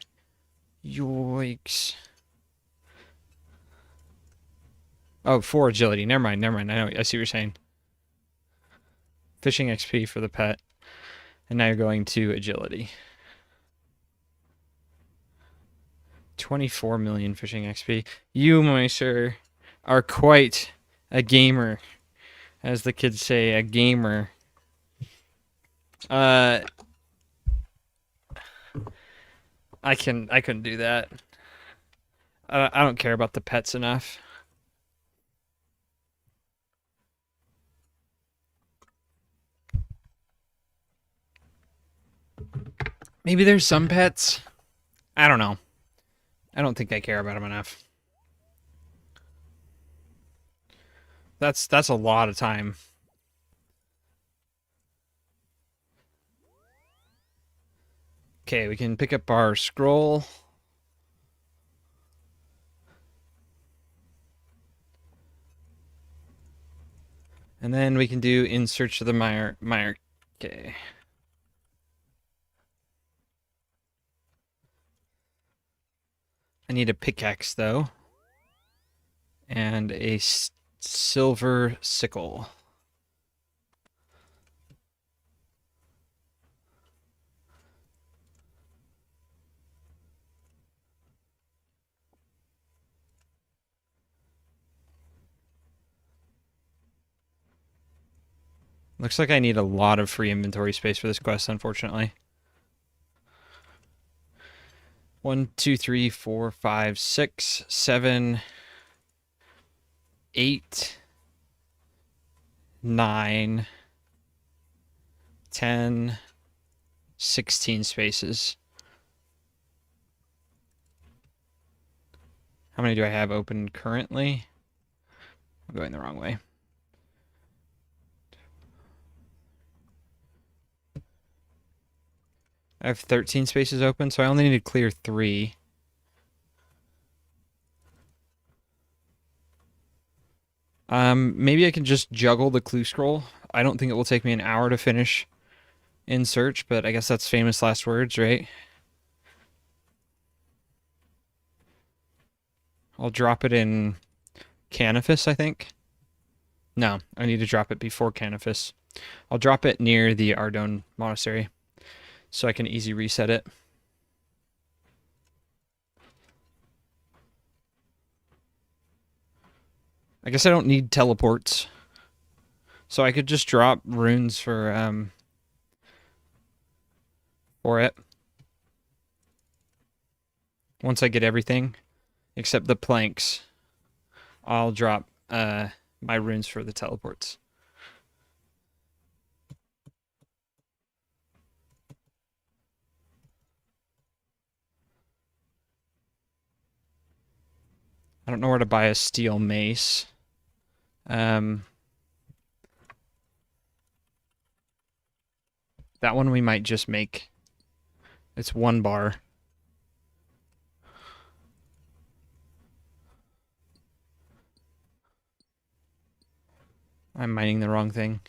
Yoicks. Oh, 4 agility. Never mind. I know. I see what you're saying. Fishing XP for the pet. And now you're going to agility. 24 million fishing XP. You, my sir, are quite a gamer. As the kids say, a gamer. I couldn't do that. I don't care about the pets enough. Maybe there's some pets. I don't know. I don't think I care about them enough. That's a lot of time. Okay, we can pick up our scroll. And then we can do in search of the mire. Okay. I need a pickaxe though. And a silver sickle. Looks like I need a lot of free inventory space for this quest, unfortunately. 1, 2, 3, 4, 5, 6, 7, 8, 9, 10, 16 spaces. How many do I have open currently? I'm going the wrong way. I have 13 spaces open, so I only need to clear 3. Maybe I can just juggle the clue scroll. I don't think it will take me an hour to finish in search, but I guess that's famous last words, right? I'll drop it in Canifis, I think. No, I need to drop it before Canifis. I'll drop it near the Ardone Monastery so I can easy reset it. I guess I don't need teleports. So I could just drop runes for it. Once I get everything, except the planks, I'll drop my runes for the teleports. I don't know where to buy a steel mace. That one we might just make. It's 1 bar. I'm mining the wrong thing.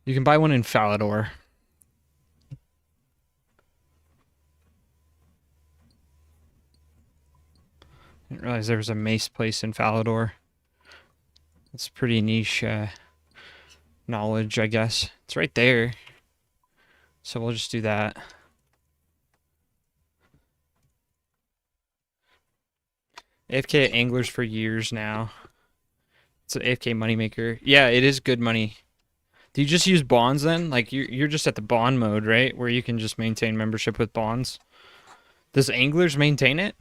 You can buy one in Falador. I didn't realize there was a mace place in Falador. It's pretty niche knowledge, I guess. It's right there. So we'll just do that. AFK anglers for years now. It's an AFK moneymaker. Yeah, it is good money. Do you just use bonds then? Like you're just at the bond mode, right? Where you can just maintain membership with bonds. Does anglers maintain it?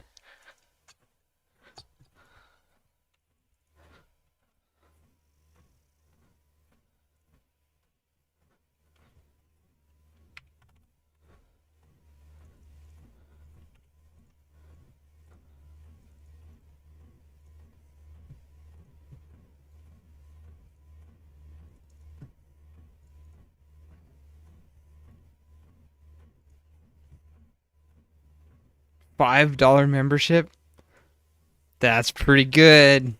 $5 membership? That's pretty good.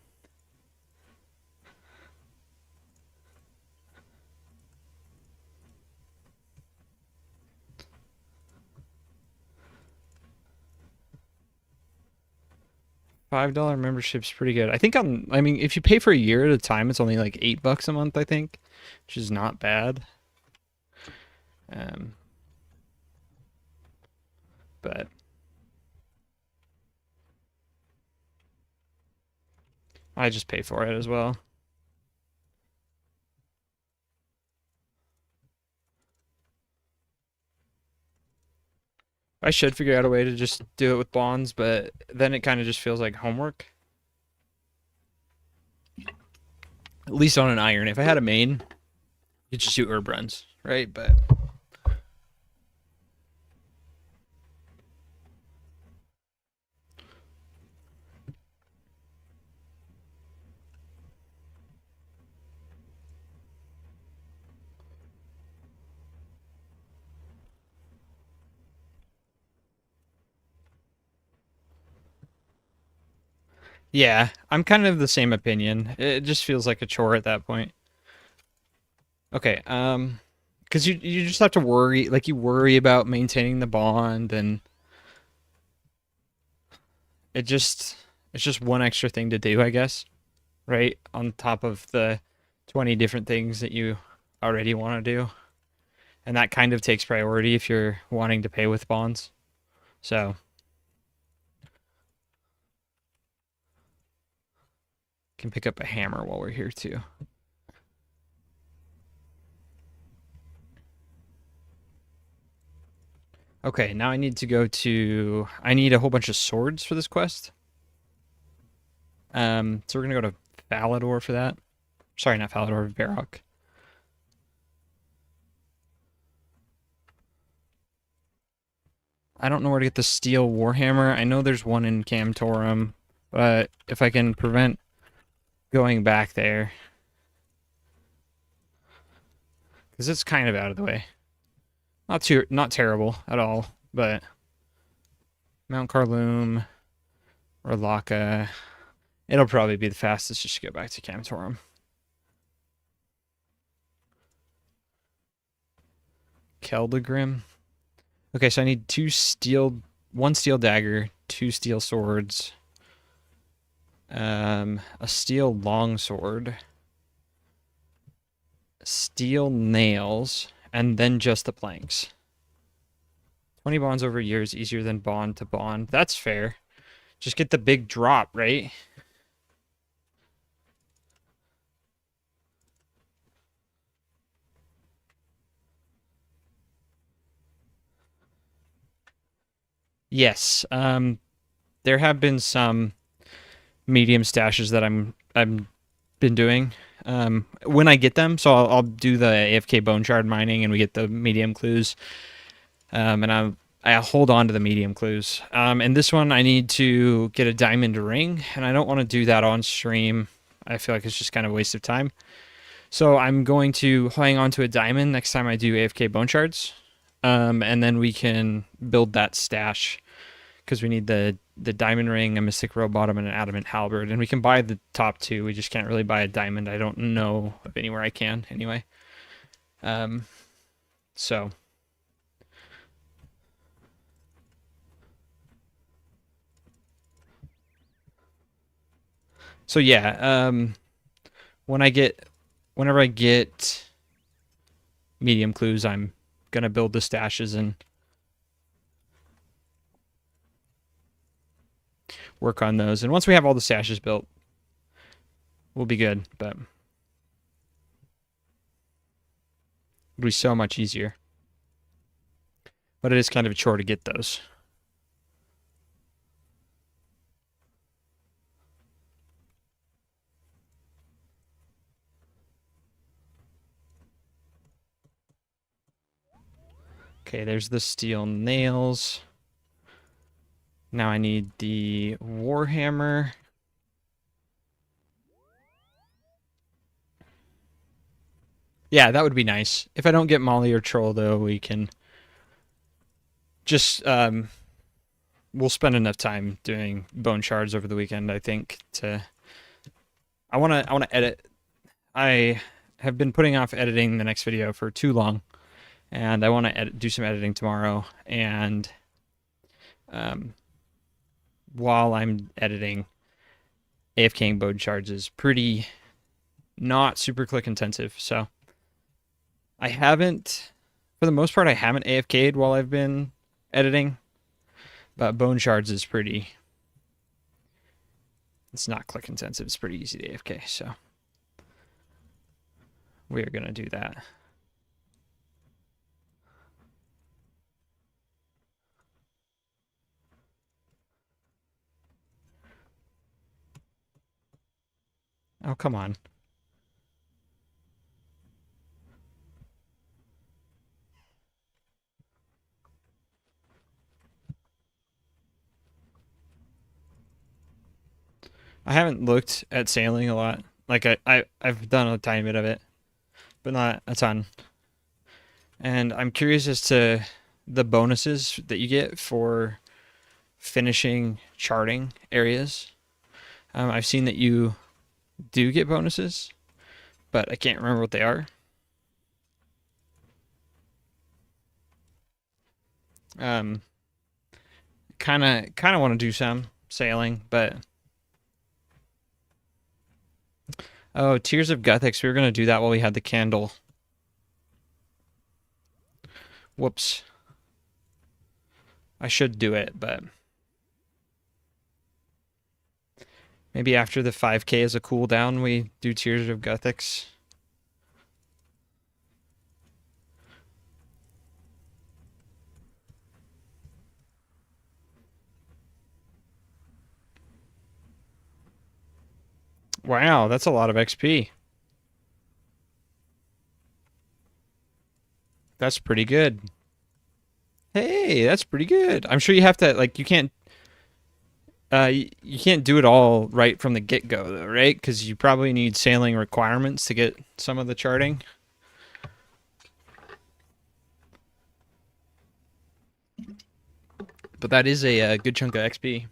$5 membership's pretty good. I think I mean, if you pay for a year at a time, it's only like $8 a month, I think, which is not bad. Um, but I just pay for it as well. I should figure out a way to just do it with bonds, but then it kind of just feels like homework. At least on an iron. If I had a main, you just do herb runs, right? But yeah, I'm kind of the same opinion. It just feels like a chore at that point. Okay, because you just have to worry, like you worry about maintaining the bond, and it just it's just one extra thing to do, I guess, right? On top of the 20 different things that you already want to do. And that kind of takes priority if you're wanting to pay with bonds. So, can pick up a hammer while we're here too. Okay, now I need to go to. I need a whole bunch of swords for this quest. So we're gonna go to Falador for that. Sorry, not Falador, Varrock. I don't know where to get the steel warhammer. I know there's one in Camtorum, but if I can prevent going back there, because it's kind of out of the way. Not terrible at all, but Mount Carloom or Laka, it'll probably be the fastest just to go back to Camtorum. Keldagrim. Okay, so I need one steel dagger, 2 steel swords, a steel longsword, steel nails, and then just the planks. 20 bonds over a year is easier than bond to bond. That's fair. Just get the big drop, right? Yes. There have been some medium stashes that I'm been doing. When I get them, so I'll do the AFK bone shard mining, and we get the medium clues. And I hold on to the medium clues. And this one I need to get a diamond ring, and I don't want to do that on stream. I feel like it's just kind of a waste of time. So I'm going to hang on to a diamond next time I do AFK bone shards. And then we can build that stash, because we need the diamond ring, a mystic robe bottom, and an adamant halberd. And we can buy the top 2. We just can't really buy a diamond. I don't know of anywhere I can anyway. So yeah, whenever I get medium clues, I'm gonna build the stashes and work on those. And once we have all the stashes built, we'll be good. But it'll be so much easier. But it is kind of a chore to get those. Okay, there's the steel nails. Now I need the warhammer. Yeah, that would be nice. If I don't get Molly or Troll, though, we can just we'll spend enough time doing bone shards over the weekend, I think, to I want to edit. I have been putting off editing the next video for too long, and I want to do some editing tomorrow. And while I'm editing, AFKing bone shards is pretty not super click intensive. So I haven't, for the most part, I haven't AFK'd while I've been editing, but bone shards is pretty, it's not click intensive. It's pretty easy to AFK. So we are going to do that. Oh, come on. I haven't looked at sailing a lot. Like I've done a tiny bit of it, but not a ton. And I'm curious as to the bonuses that you get for finishing charting areas. I've seen that you do get bonuses, but I can't remember what they are. Um, kind of want to do some sailing, but oh, Tears of Guthix. We were gonna do that while we had the candle. Whoops. I should do it, but maybe after the 5K as a cooldown, we do Tears of Guthix. Wow, that's a lot of XP. That's pretty good. Hey, that's pretty good. I'm sure you have to like you can't do it all right from the get-go though, right? Because you probably need sailing requirements to get some of the charting. But that is a good chunk of XP.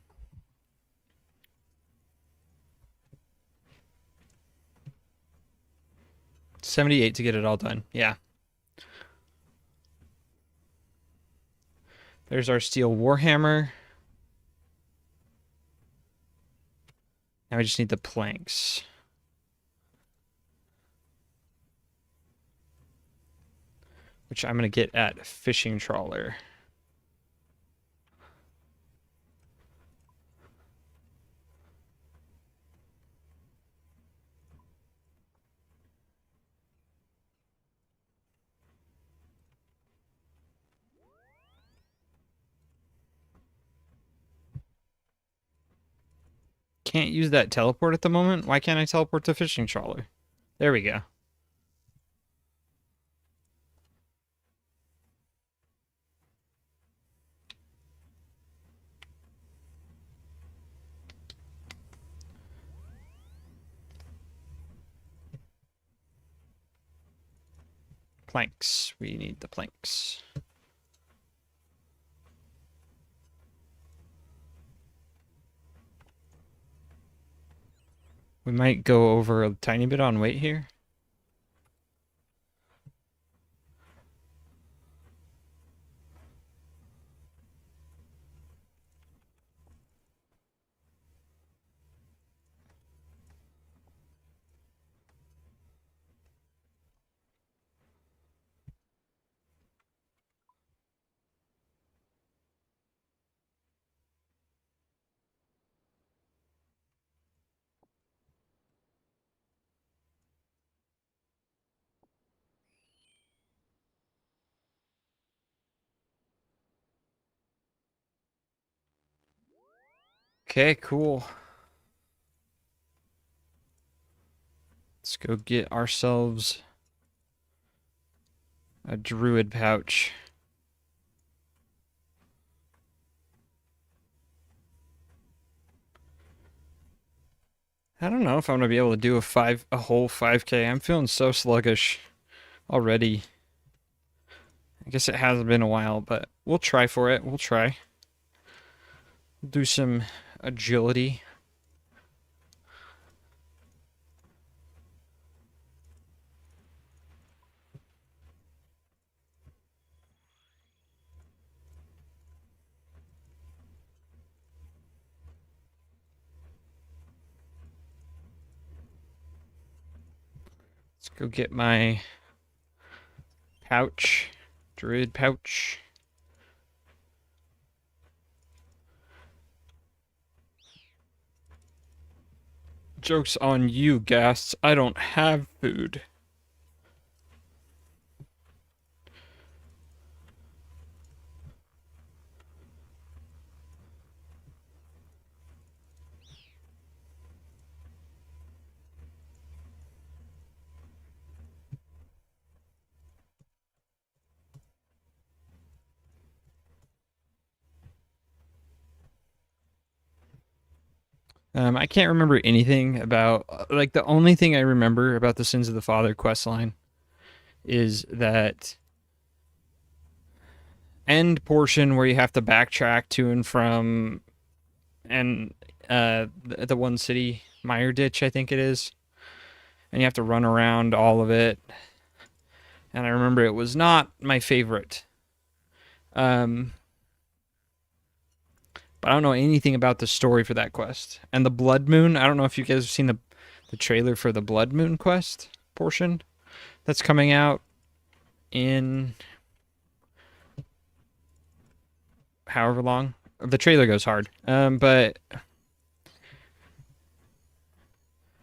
78 to get it all done. Yeah. There's our steel warhammer. Now we just need the planks. Which I'm going to get at fishing trawler. Can't use that teleport at the moment. Why can't I teleport to fishing trawler? There we go. Planks. We need the planks. We might go over a tiny bit on weight here. Okay, cool. Let's go get ourselves a druid pouch. I don't know if I'm gonna be able to do a whole 5K. I'm feeling so sluggish already. I guess it hasn't been a while, but we'll try for it. We'll try. Do some agility. Go get my pouch, druid pouch. Joke's on you, Ghasts. I don't have food. I can't remember anything about, like, the only thing I remember about the Sins of the Father questline is that end portion where you have to backtrack to and from, and the one city, Mire Ditch, I think it is, and you have to run around all of it. And I remember it was not my favorite. Um, but I don't know anything about the story for that quest. And the Blood Moon, I don't know if you guys have seen the trailer for the Blood Moon quest portion that's coming out in however long. The trailer goes hard. But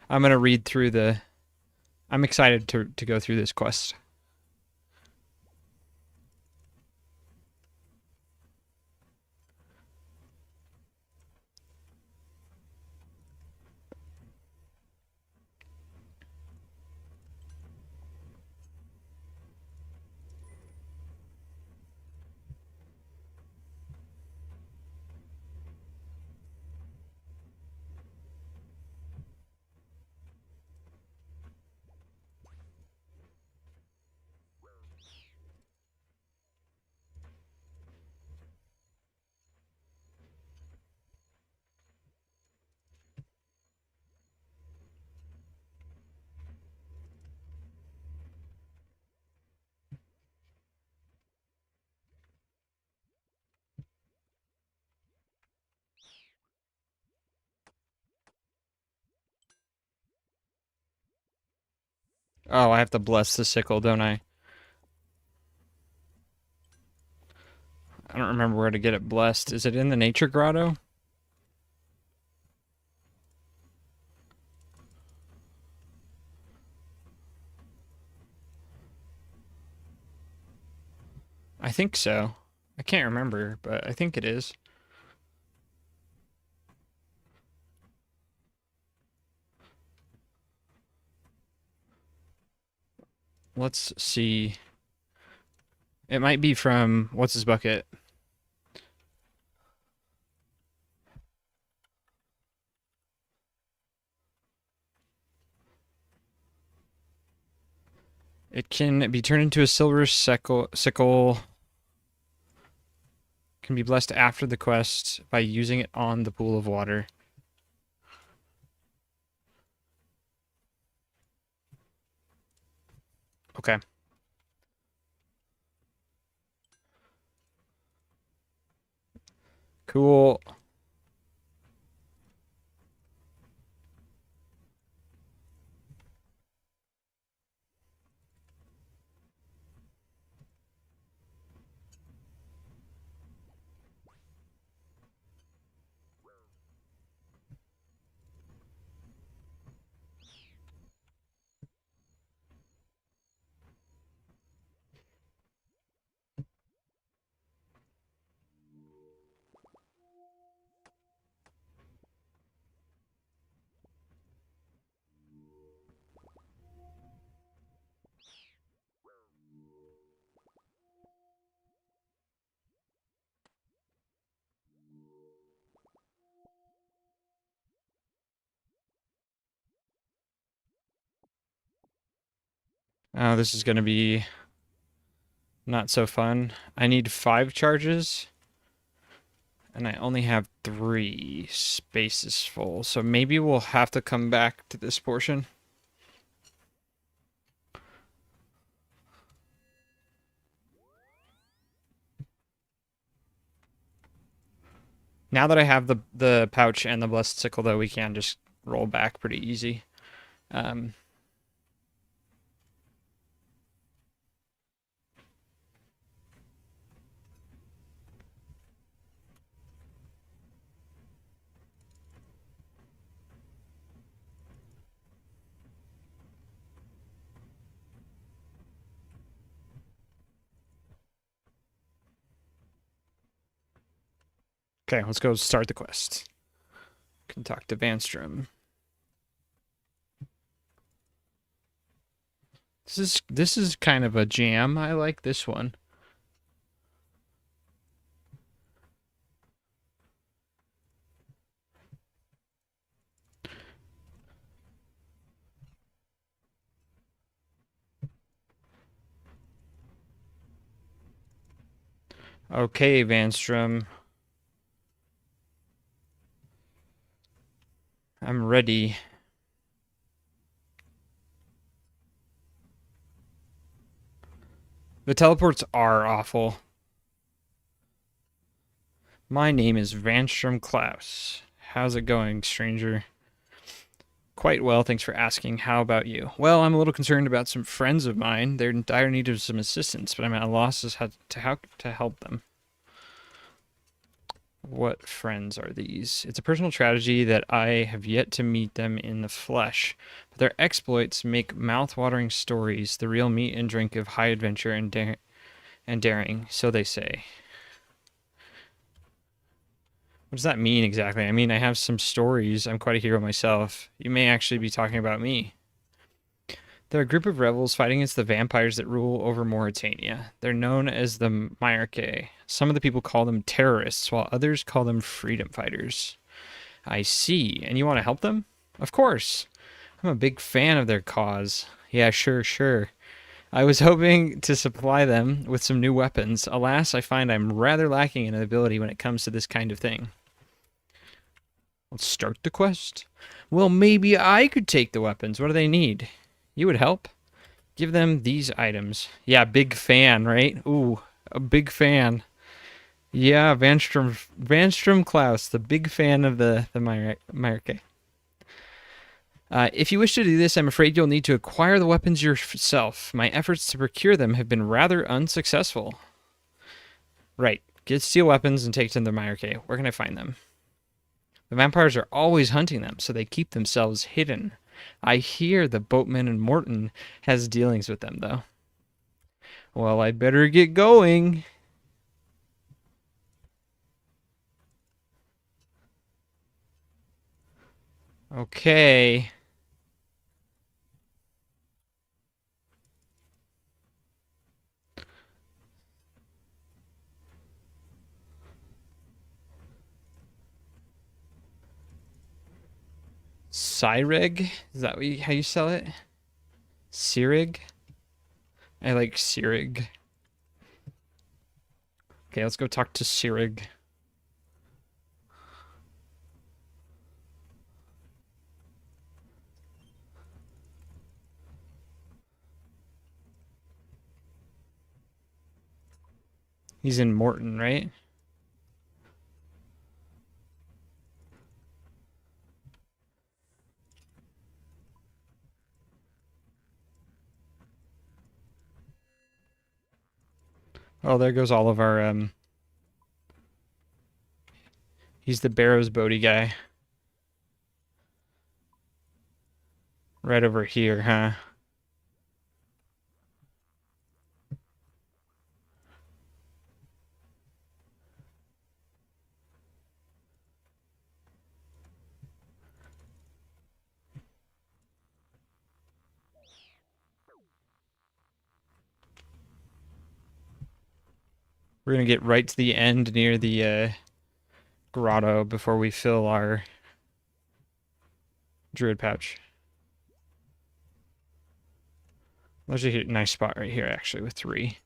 I'm gonna read through the. I'm excited to go through this quest. Oh, I have to bless the sickle, don't I? I don't remember where to get it blessed. Is it in the nature grotto? I think so. I can't remember, but I think it is. Let's see. It might be from what's his bucket? It can be turned into a silver sickle. Can be blessed after the quest by using it on the pool of water. Okay. Cool. Oh, this is going to be not so fun. I need 5 charges, and I only have 3 spaces full. So maybe we'll have to come back to this portion. Now that I have the pouch and the blessed sickle, though, we can just roll back pretty easy. Okay, let's go start the quest. Can talk to Vanstrom. This is kind of a jam. I like this one. Okay, Vanstrom. I'm ready. The teleports are awful. My name is Vanstrom Klaus. How's it going, stranger? Quite well, thanks for asking. How about you? Well, I'm a little concerned about some friends of mine. They're in dire need of some assistance, but I'm at a loss as how to help them. What friends are these? It's a personal tragedy that I have yet to meet them in the flesh. But their exploits make mouth-watering stories, the real meat and drink of high adventure and daring, so they say. What does that mean exactly? I mean, I have some stories. I'm quite a hero myself. You may actually be talking about me. They're a group of rebels fighting against the vampires that rule over Mauritania. They're known as the Myarke. Some of the people call them terrorists, while others call them freedom fighters. I see. And you want to help them? Of course. I'm a big fan of their cause. Yeah, sure. I was hoping to supply them with some new weapons. Alas, I find I'm rather lacking in ability when it comes to this kind of thing. Let's start the quest. Well, maybe I could take the weapons. What do they need? You would help? Give them these items. Yeah, big fan, right? Ooh, a big fan. Yeah, Vanstrom Klaus, the big fan of the Myarke. If you wish to do this, I'm afraid you'll need to acquire the weapons yourself. My efforts to procure them have been rather unsuccessful. Right. Get steel weapons and take them to the Myarke. Where can I find them? The vampires are always hunting them, so they keep themselves hidden. I hear the boatman in Morton has dealings with them, though. Well, I'd better get going. Okay. Cyreg? Is that how you sell it? Cyrig? I like Cyrig. Okay, let's go talk to Cyrig. He's in Morton, right? Oh, there goes all of our, he's the Barrows Bodie guy. Right over here, huh? We're gonna get right to the end near the, grotto before we fill our druid pouch. There's a nice spot right here, actually, with 3.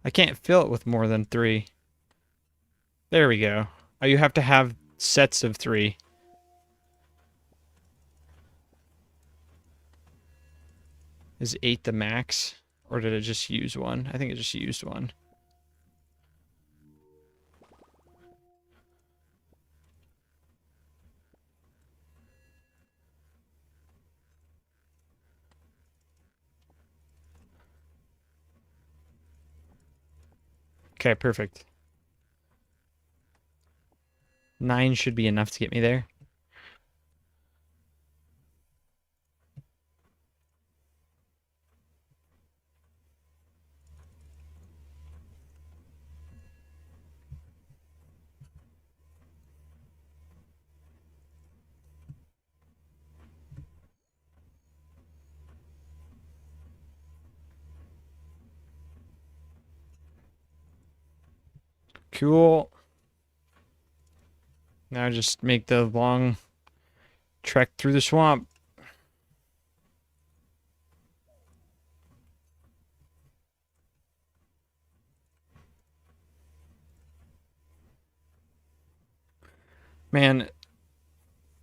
I can't fill it with more than 3. There we go. Oh, you have to have sets of 3. Is 8 the max? Or did it just use 1? I think it just used 1. Okay, perfect. 9 should be enough to get me there. Cool. Now just make the long trek through the swamp. Man,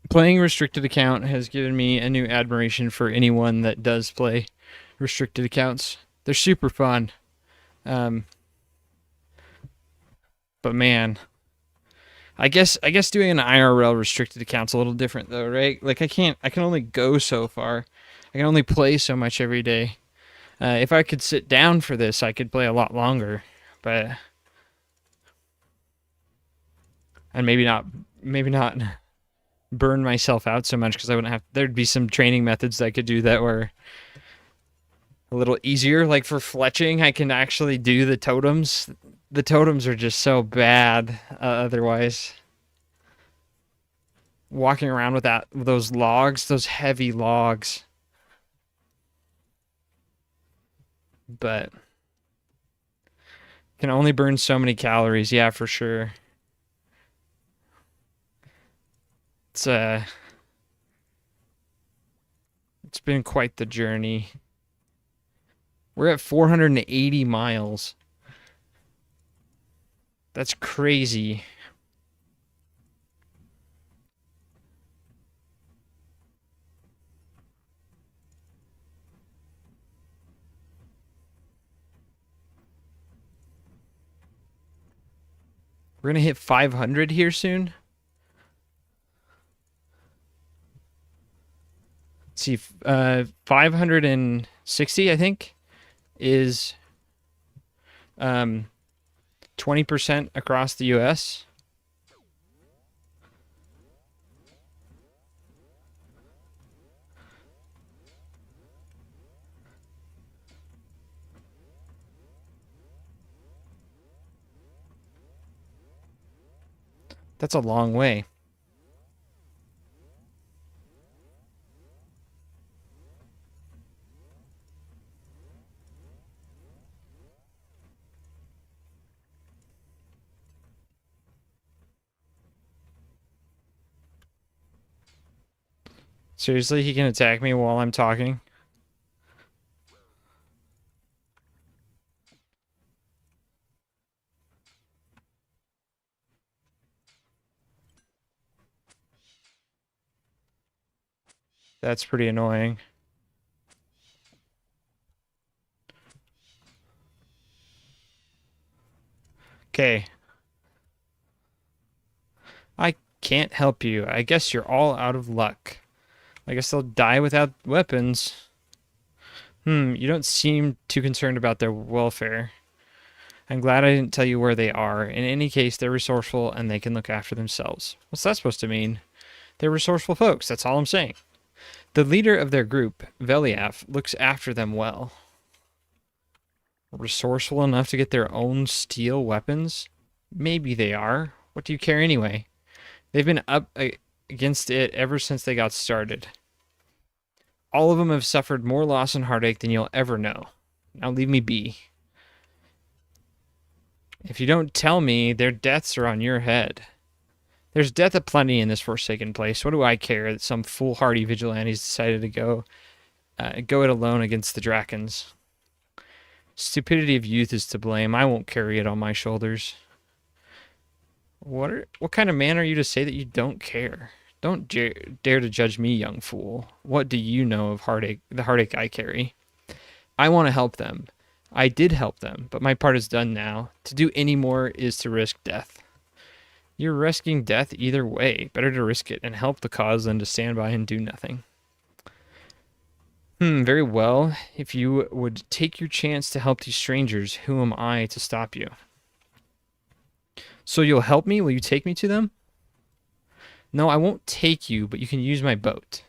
playing restricted account has given me a new admiration for anyone that does play restricted accounts. They're super fun. Um, but man, I guess doing an IRL restricted account's a little different though, right? Like I can only go so far. I can only play so much every day. If I could sit down for this, I could play a lot longer. But and maybe not burn myself out so much because I wouldn't have. There'd be some training methods that I could do that were a little easier. Like for fletching, I can actually do the totems. The totems are just so bad otherwise. Walking around with those logs, those heavy logs. But can only burn so many calories. Yeah, for sure. It's it's been quite the journey. We're at 480 miles. That's crazy. We're gonna hit 500 here soon. Let's see, 560, I think, is 20% across the U.S. That's a long way. Seriously, he can attack me while I'm talking? That's pretty annoying. Okay. I can't help you. I guess you're all out of luck. I guess they'll die without weapons. You don't seem too concerned about their welfare. I'm glad I didn't tell you where they are. In any case, they're resourceful and they can look after themselves. What's that supposed to mean? They're resourceful folks, that's all I'm saying. The leader of their group, Veliaf, looks after them well. Resourceful enough to get their own steel weapons? Maybe they are. What do you care anyway? They've been up against it ever since they got started. All of them have suffered more loss and heartache than you'll ever know. Now leave me be. If you don't tell me, their deaths are on your head. There's death aplenty in this forsaken place. What do I care that some foolhardy vigilantes decided to go it alone against the Drakens? Stupidity of youth is to blame. I won't carry it on my shoulders. What kind of man are you to say that you don't care? Don't dare to judge me, young fool. What do you know of the heartache I carry? I want to help them. I did help them, but my part is done now. To do any more is to risk death. You're risking death either way. Better to risk it and help the cause than to stand by and do nothing. Very well. If you would take your chance to help these strangers, who am I to stop you? So you'll help me? Will you take me to them? No, I won't take you, but you can use my boat.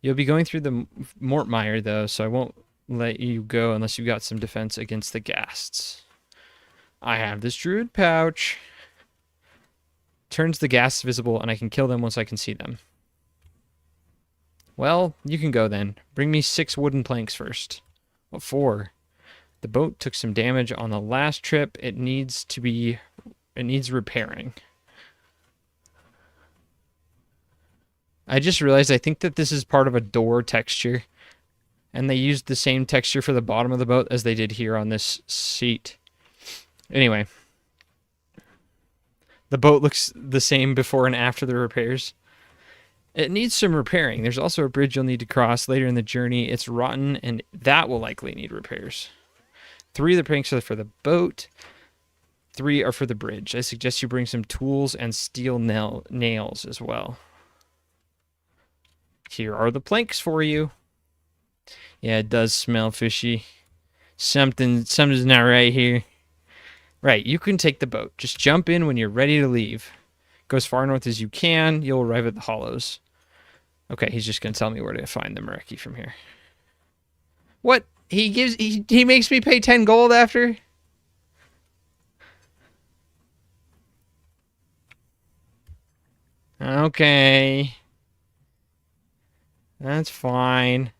You'll be going through the Mortmire, though, so I won't let you go unless you got some defense against the ghasts. I have this druid pouch. Turns the ghasts visible, and I can kill them once I can see them. Well, you can go then. Bring me 6 wooden planks first. What for? The boat took some damage on the last trip. It needs repairing. I just realized I think that this is part of a door texture. And they used the same texture for the bottom of the boat as they did here on this seat. Anyway. The boat looks the same before and after the repairs. It needs some repairing. There's also a bridge you'll need to cross later in the journey. It's rotten, and that will likely need repairs. 3 of the planks are for the boat. 3 are for the bridge. I suggest you bring some tools and steel nails as well. Here are the planks for you. Yeah, it does smell fishy. Something's not right here. Right, you can take the boat. Just jump in when you're ready to leave. Go as far north as you can. You'll arrive at the hollows. Okay, he's just going to tell me where to find the Mareki from here. What? He makes me pay 10 gold after? Okay. That's fine.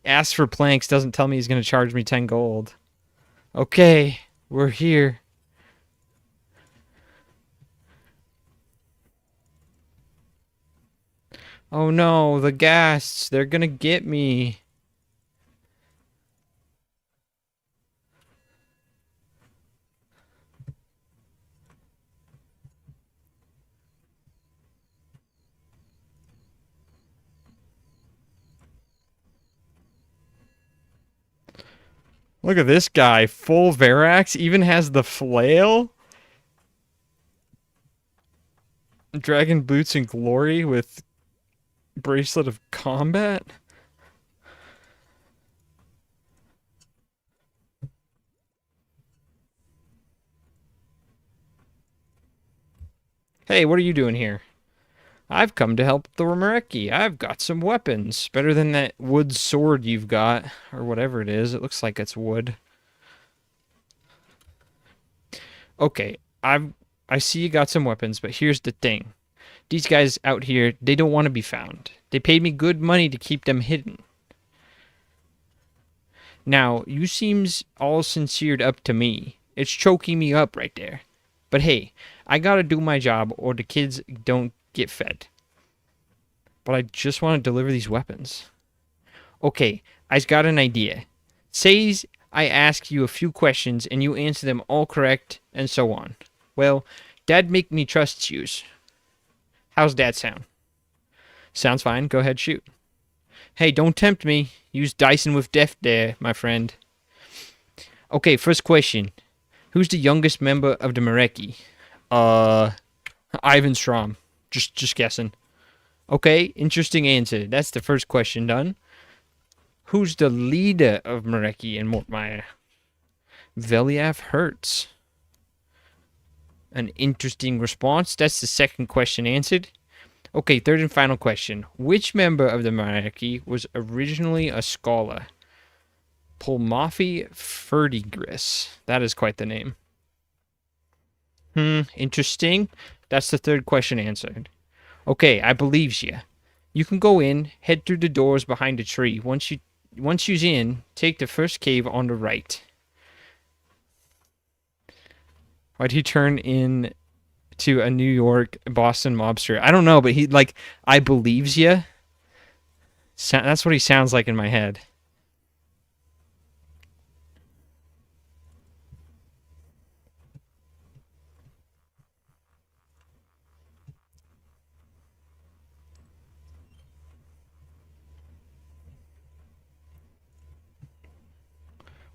Asks for planks, doesn't tell me he's going to charge me 10 gold. Okay, we're here. Oh no, the ghasts. They're going to get me. Look at this guy. Full Verax. Even has the flail. Dragon boots and glory with bracelet of combat. Hey, what are you doing here? I've come to help the Mareki. I've got some weapons. Better than that wood sword you've got. Or whatever it is. It looks like it's wood. Okay, I see you got some weapons, but here's the thing. These guys out here, they don't want to be found. They paid me good money to keep them hidden. Now, you seems all sincered up to me. It's choking me up right there. But hey, I gotta do my job or the kids don't get fed. But I just want to deliver these weapons. Okay, I's got an idea. Says I ask you a few questions and you answer them all correct and so on. Well, that'd make me trust yous. How's that sound? Sounds fine. Go ahead, shoot. Hey, don't tempt me. Use Dyson with death there, my friend. Okay, first question. Who's the youngest member of the Mareki? Ivan Strom. Just guessing. Okay, interesting answer. That's the first question done. Who's the leader of Mareki and Mortmire? Veliath Hertz. An interesting response. That's the second question answered. Okay, third and final question. Which member of the Mareki was originally a scholar? Polmafi Ferdigris. That is quite the name. Interesting. That's the third question answered. Okay, I believes you. You can go in, head through the doors behind the tree. Once you's in, take the first cave on the right. Why'd he turn in to a New York Boston mobster? I don't know, but he I believes you. That's what he sounds like in my head.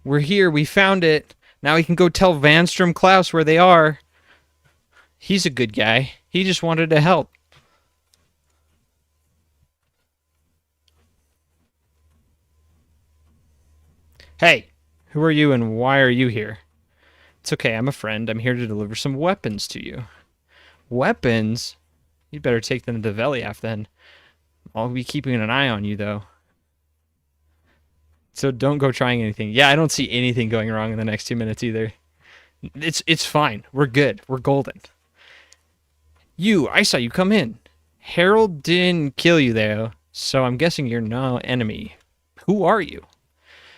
We're here. We found it. Now we can go tell Vanstrom Klaus where they are. He's a good guy. He just wanted to help. Hey, who are you and why are you here? It's okay, I'm a friend. I'm here to deliver some weapons to you. Weapons? You'd better take them to the Veliath then. I'll be keeping an eye on you, though. So don't go trying anything. Yeah, I don't see anything going wrong in the next 2 minutes either. It's fine. We're good. We're golden. I saw you come in. Harold didn't kill you, though, so I'm guessing you're no enemy. Who are you?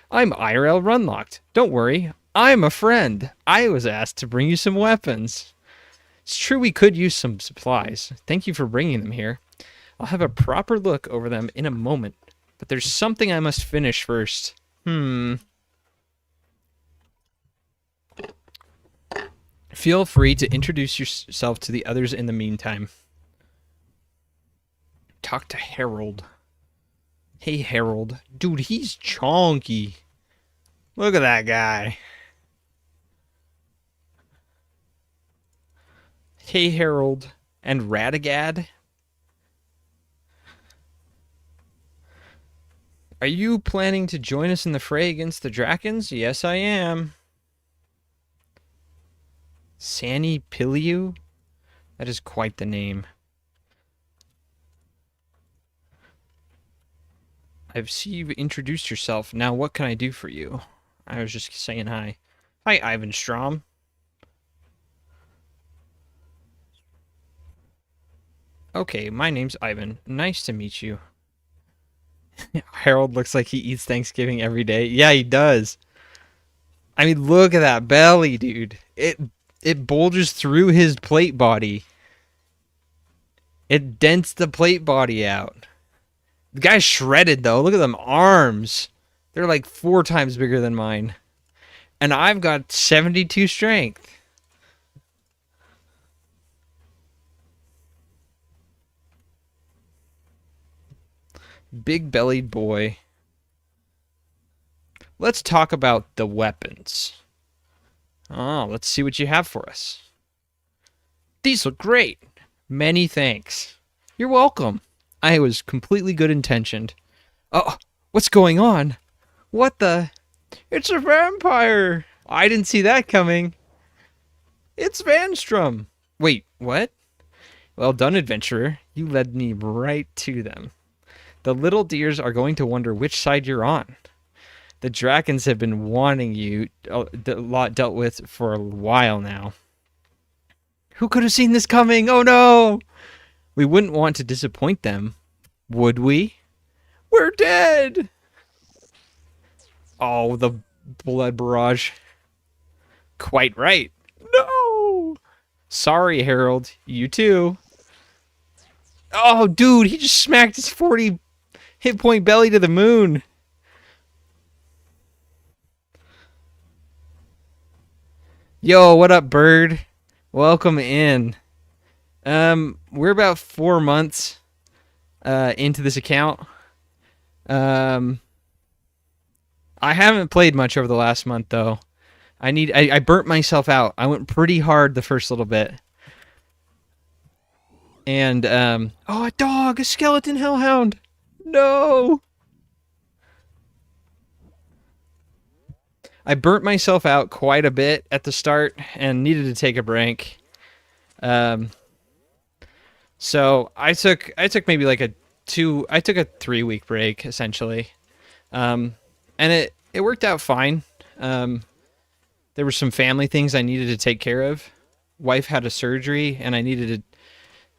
I'm IRL Runlocked. Don't worry. I'm a friend. I was asked to bring you some weapons. It's true we could use some supplies. Thank you for bringing them here. I'll have a proper look over them in a moment. But there's something I must finish first. Feel free to introduce yourself to the others in the meantime. Talk to Harold. Hey, Harold. Dude, he's chonky. Look at that guy. Hey, Harold. And Radagad? Are you planning to join us in the fray against the Drakons? Yes, I am. Sani Piliu? That is quite the name. I see you've introduced yourself. Now what can I do for you? I was just saying hi. Hi, Ivan Strom. Okay, my name's Ivan. Nice to meet you. Harold looks like he eats Thanksgiving every day. Yeah, he does. I mean, look at that belly, dude. It bulges through his plate body. It dents the plate body out. The guy's shredded, though. Look at them arms. They're like 4 times bigger than mine. And I've got 72 strength. Big-bellied boy. Let's talk about the weapons. Oh, let's see what you have for us. These look great. Many thanks. You're welcome. I was completely good intentioned. Oh, what's going on? What the? It's a vampire. I didn't see that coming. It's Vanstrom. Wait, what? Well done, adventurer. You led me right to them. The little deers are going to wonder which side you're on. The Drakons have been wanting you dealt with for a while now. Who could have seen this coming? Oh no! We wouldn't want to disappoint them, would we? We're dead! Oh, the blood barrage. Quite right. No! Sorry, Harold. You too. Oh, dude, he just smacked his 40 hit point belly to the moon. Yo, what up, bird? Welcome in. We're about 4 months into this account. I haven't played much over the last month though. I burnt myself out. I went pretty hard the first little bit. And oh, a dog, a skeleton hellhound. No. I burnt myself out quite a bit at the start and needed to take a break. So I took maybe like a 3-week break essentially. And it worked out fine. There were some family things I needed to take care of. Wife had a surgery and I needed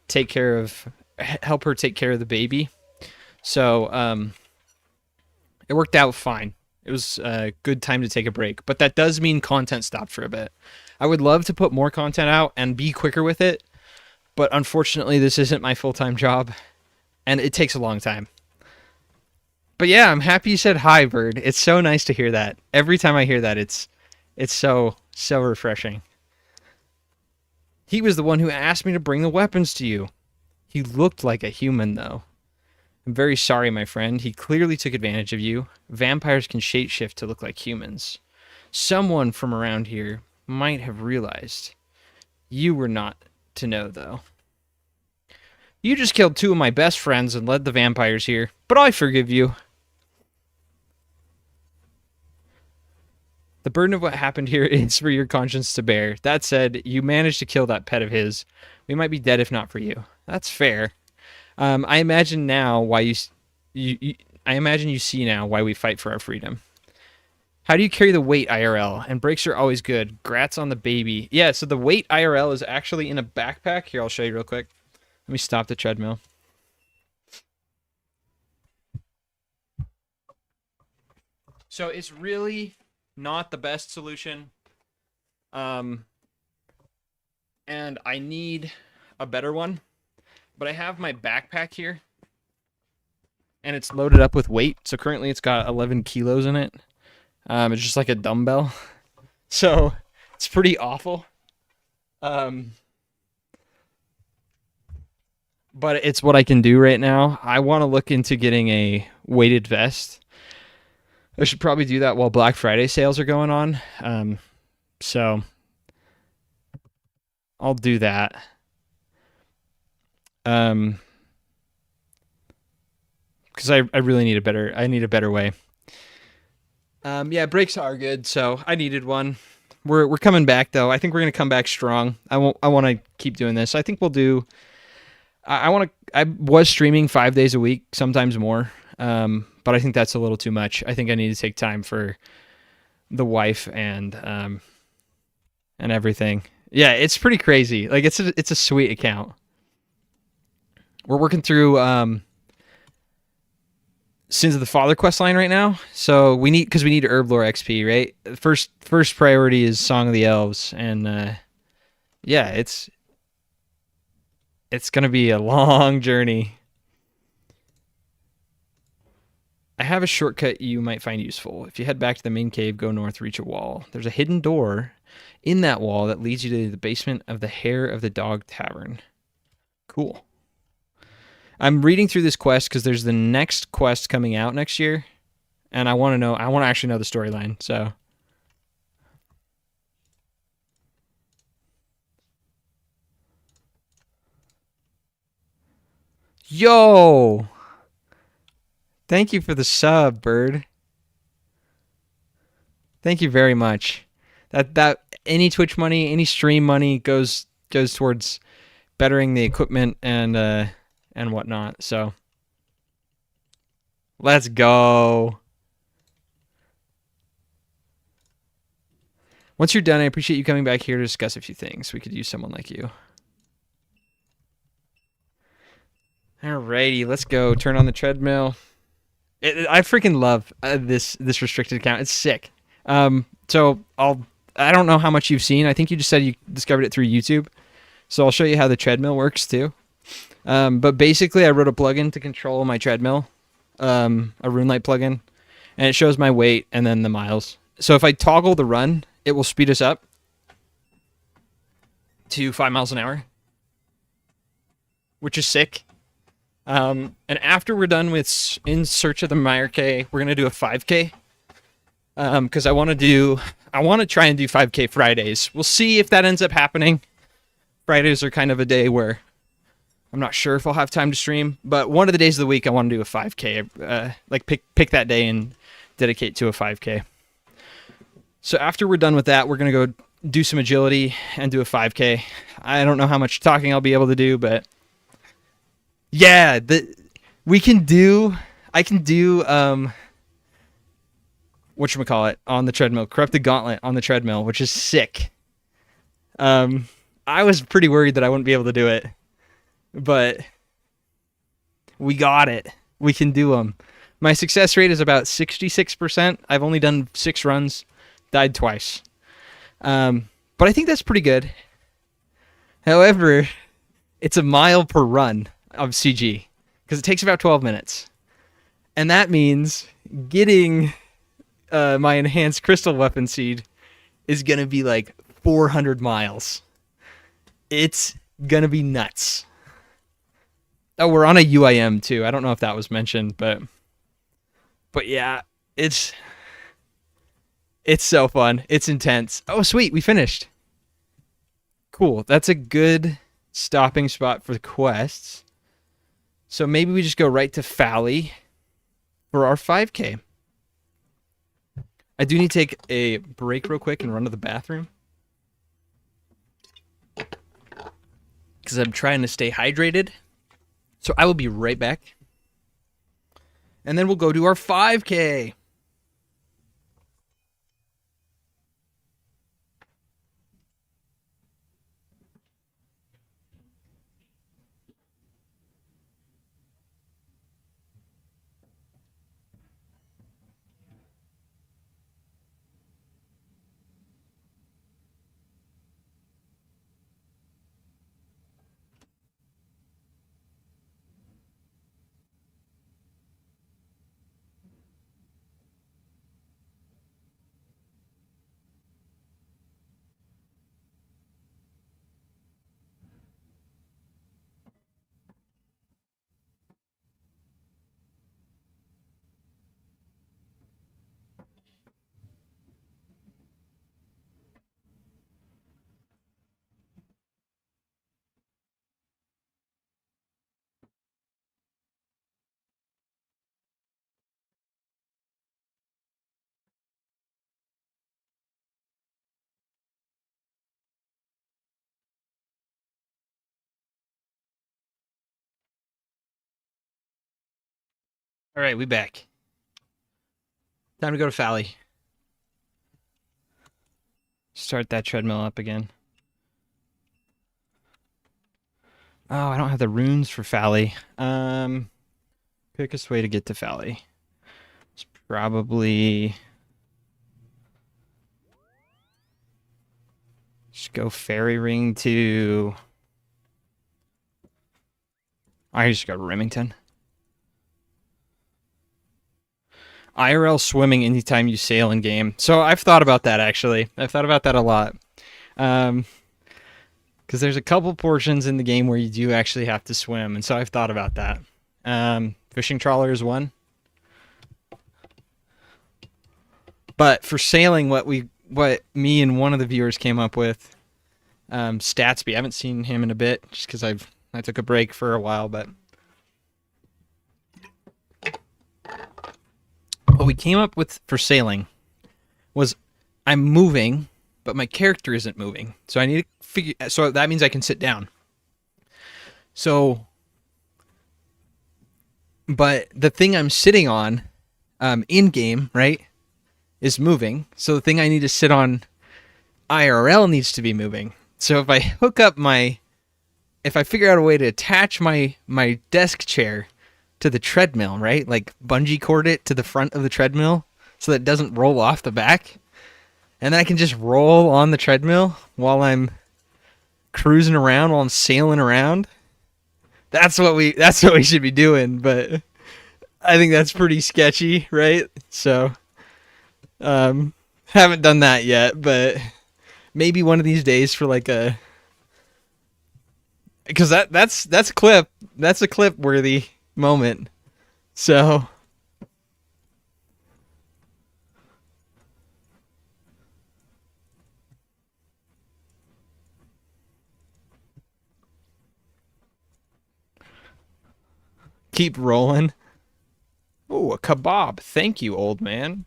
to help her take care of the baby. So it worked out fine. It was a good time to take a break, but that does mean content stopped for a bit. I would love to put more content out and be quicker with it, but unfortunately this isn't my full-time job and it takes a long time. But yeah, I'm happy you said hi, Bird. It's so nice to hear that. Every time I hear that, it's so refreshing. He was the one who asked me to bring the weapons to you. He looked like a human, though. I'm very sorry, my friend. He clearly took advantage of you. Vampires can shapeshift to look like humans. Someone from around here might have realized. You were not to know, though. You just killed 2 of my best friends and led the vampires here, but I forgive you. The burden of what happened here is for your conscience to bear. That said, you managed to kill that pet of his. We might be dead if not for you. That's fair. I imagine now why I imagine you see now why we fight for our freedom. How do you carry the weight IRL? And brakes are always good. Grats on the baby. Yeah, so the weight IRL is actually in a backpack. Here, I'll show you real quick. Let me stop the treadmill. So it's really not the best solution. And I need a better one. But I have my backpack here. And it's loaded up with weight. So currently it's got 11 kilos in it. It's just like a dumbbell. So it's pretty awful. But it's what I can do right now. I want to look into getting a weighted vest. I should probably do that while Black Friday sales are going on. So I'll do that. Because I really need a better way. Yeah, brakes are good, so I needed one. We're coming back though. I think we're gonna come back strong. I want to keep doing this. I think we'll do. I was streaming 5 days a week, sometimes more. But I think that's a little too much. I think I need to take time for the wife and everything. Yeah, it's pretty crazy. Like it's a sweet account. We're working through Sins of the Father quest line right now. So we need Herb Lore XP, right? First priority is Song of the Elves, and yeah, it's gonna be a long journey. I have a shortcut you might find useful. If you head back to the main cave, go north, reach a wall. There's a hidden door in that wall that leads you to the basement of the Hair of the Dog Tavern. Cool. I'm reading through this quest because there's the next quest coming out next year, and I want to actually know the storyline, so. Yo! Thank you for the sub, Bird. Thank you very much. That any Twitch money, any stream money goes towards bettering the equipment and whatnot. So let's go. Once you're done, I appreciate you coming back here to discuss a few things. We could use someone like you. Alrighty, let's go. Turn on the treadmill. I freaking love this restricted account. It's sick. So I don't know how much you've seen. I think you just said you discovered it through YouTube. So I'll show you how the treadmill works too. But basically I wrote a plugin to control my treadmill, a RuneLite plugin, and it shows my weight and then the miles. So if I toggle the run, it will speed us up to 5 miles an hour, which is sick. And after we're done with In Search of the Myre-K, we're going to do a 5K. Because I want to try and do 5K Fridays. We'll see if that ends up happening. Fridays are kind of a day where I'm not sure if I'll have time to stream, but one of the days of the week I want to do a 5K. Like pick that day and dedicate to a 5K. So after we're done with that, we're going to go do some agility and do a 5K. I don't know how much talking I'll be able to do, but yeah, I can do whatchamacallit on the treadmill, Corrupted Gauntlet on the treadmill, which is sick. I was pretty worried that I wouldn't be able to do it, but we got it. We can do them. My success rate is about 66%. I've only done 6 runs, died twice. But I think that's pretty good. However, it's a mile per run of CG because it takes about 12 minutes. And that means getting my enhanced crystal weapon seed is going to be like 400 miles. It's going to be nuts. Oh, we're on a UIM too. I don't know if that was mentioned, but yeah, it's so fun. It's intense. Oh, sweet. We finished. Cool. That's a good stopping spot for the quests. So maybe we just go right to Fally for our 5K. I do need to take a break real quick and run to the bathroom. Because I'm trying to stay hydrated. So I will be right back. And then we'll go do our 5K. All right, we back. Time to go to Fally. Start that treadmill up again. Oh, I don't have the runes for Fally. Quickest way to get to Fally. It's probably just go fairy ring to. I just go to Remington. IRL swimming anytime you sail in game. So I've thought about that actually. I've thought about that a lot. Because there's a couple portions in the game where you do actually have to swim, and so I've thought about that. Fishing trawler is one. But for sailing, what me and one of the viewers came up with, Statsby. I haven't seen him in a bit just because I took a break for a while, but what we came up with for sailing was I'm moving, but my character isn't moving. So I need to figure. So that means I can sit down. So, but the thing I'm sitting on, in game, right, is moving. So the thing I need to sit on, IRL, needs to be moving. So if I hook up if I figure out a way to attach my desk chair to the treadmill, right, like bungee cord it to the front of the treadmill so that it doesn't roll off the back, and then I can just roll on the treadmill while I'm cruising around, while I'm sailing around. That's what we should be doing, but I think that's pretty sketchy, right? So, haven't done that yet, but maybe one of these days for like because that's a clip worthy moment. So keep rolling. Oh, a kebab. Thank you, old man.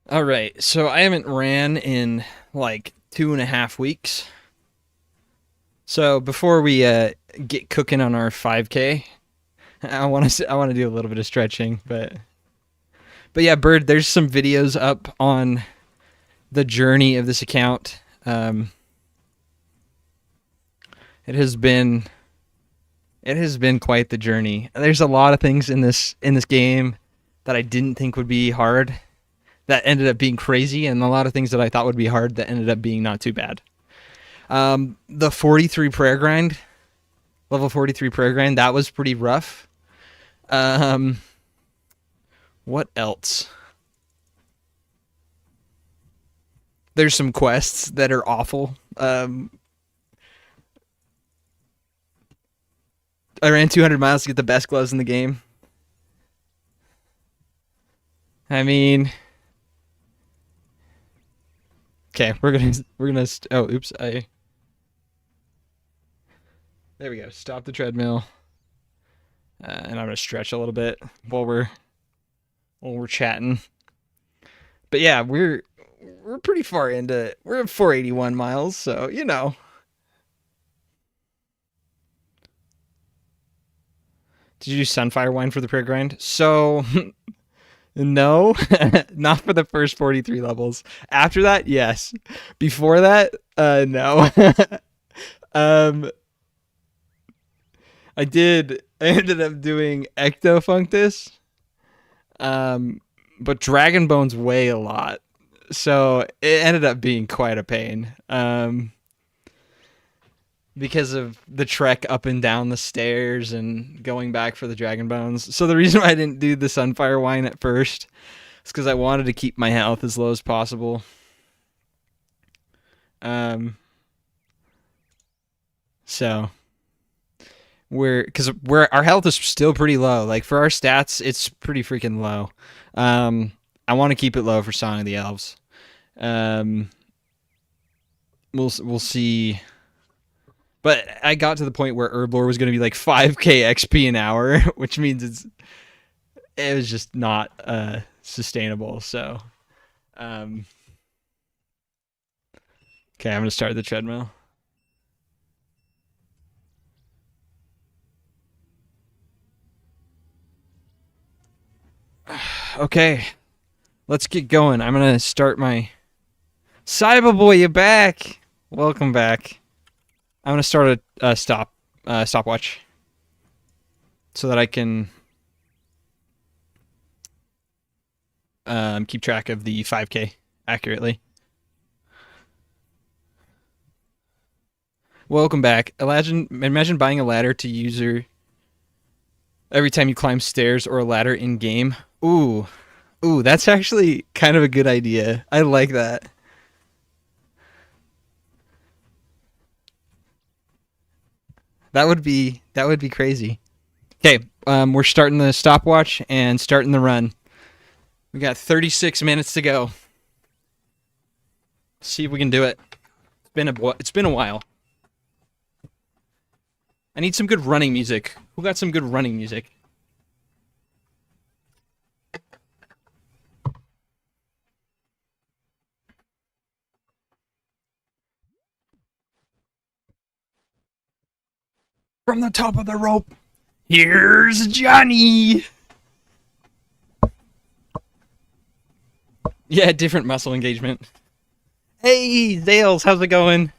All right, so I haven't ran in like 2.5 weeks. So before we get cooking on our 5K, I want to do a little bit of stretching, but yeah, Bird, there's some videos up on the journey of this account. It has been quite the journey. There's a lot of things in this game that I didn't think would be hard that ended up being crazy, and a lot of things that I thought would be hard that ended up being not too bad. The 43 prayer grind, level 43 prayer grind, that was pretty rough. What else? There's some quests that are awful. I ran 200 miles to get the best gloves in the game. I mean, Okay, we're gonna. Oh, oops! There we go. Stop the treadmill, and I'm gonna stretch a little bit while we're chatting. But yeah, we're pretty far into it. We're at 481 miles, so you know. Did you do Sunfire wine for the prayer grind? So no, not for the first 43 levels. After that, yes. Before that, no. um, I did. I ended up doing Ectofunctus, um, but Dragon Bones weigh a lot, so it ended up being quite a pain. Because of the trek up and down the stairs and going back for the Dragon Bones. So the reason why I didn't do the Sunfire wine at first is because I wanted to keep my health as low as possible. Um, so because our health is still pretty low. Like for our stats, it's pretty freaking low. I want to keep it low for Song of the Elves. Um, we'll see. But I got to the point where Herblore was going to be like 5k XP an hour, which means it was just not sustainable. So, okay, I'm going to start the treadmill. Okay, let's get going. I'm going to start my Cyberboy. You're back. Welcome back. I'm going to start a stopwatch so that I can keep track of the 5k accurately. Welcome back. Imagine buying a ladder to user every time you climb stairs or a ladder in game. Ooh, that's actually kind of a good idea. I like that. That would be crazy. Okay, we're starting the stopwatch and starting the run. We got 36 minutes to go. See if we can do it. It's been a while. I need some good running music. Who got some good running music? From the top of the rope, here's Johnny. Yeah, different muscle engagement. Hey, Zales, how's it going?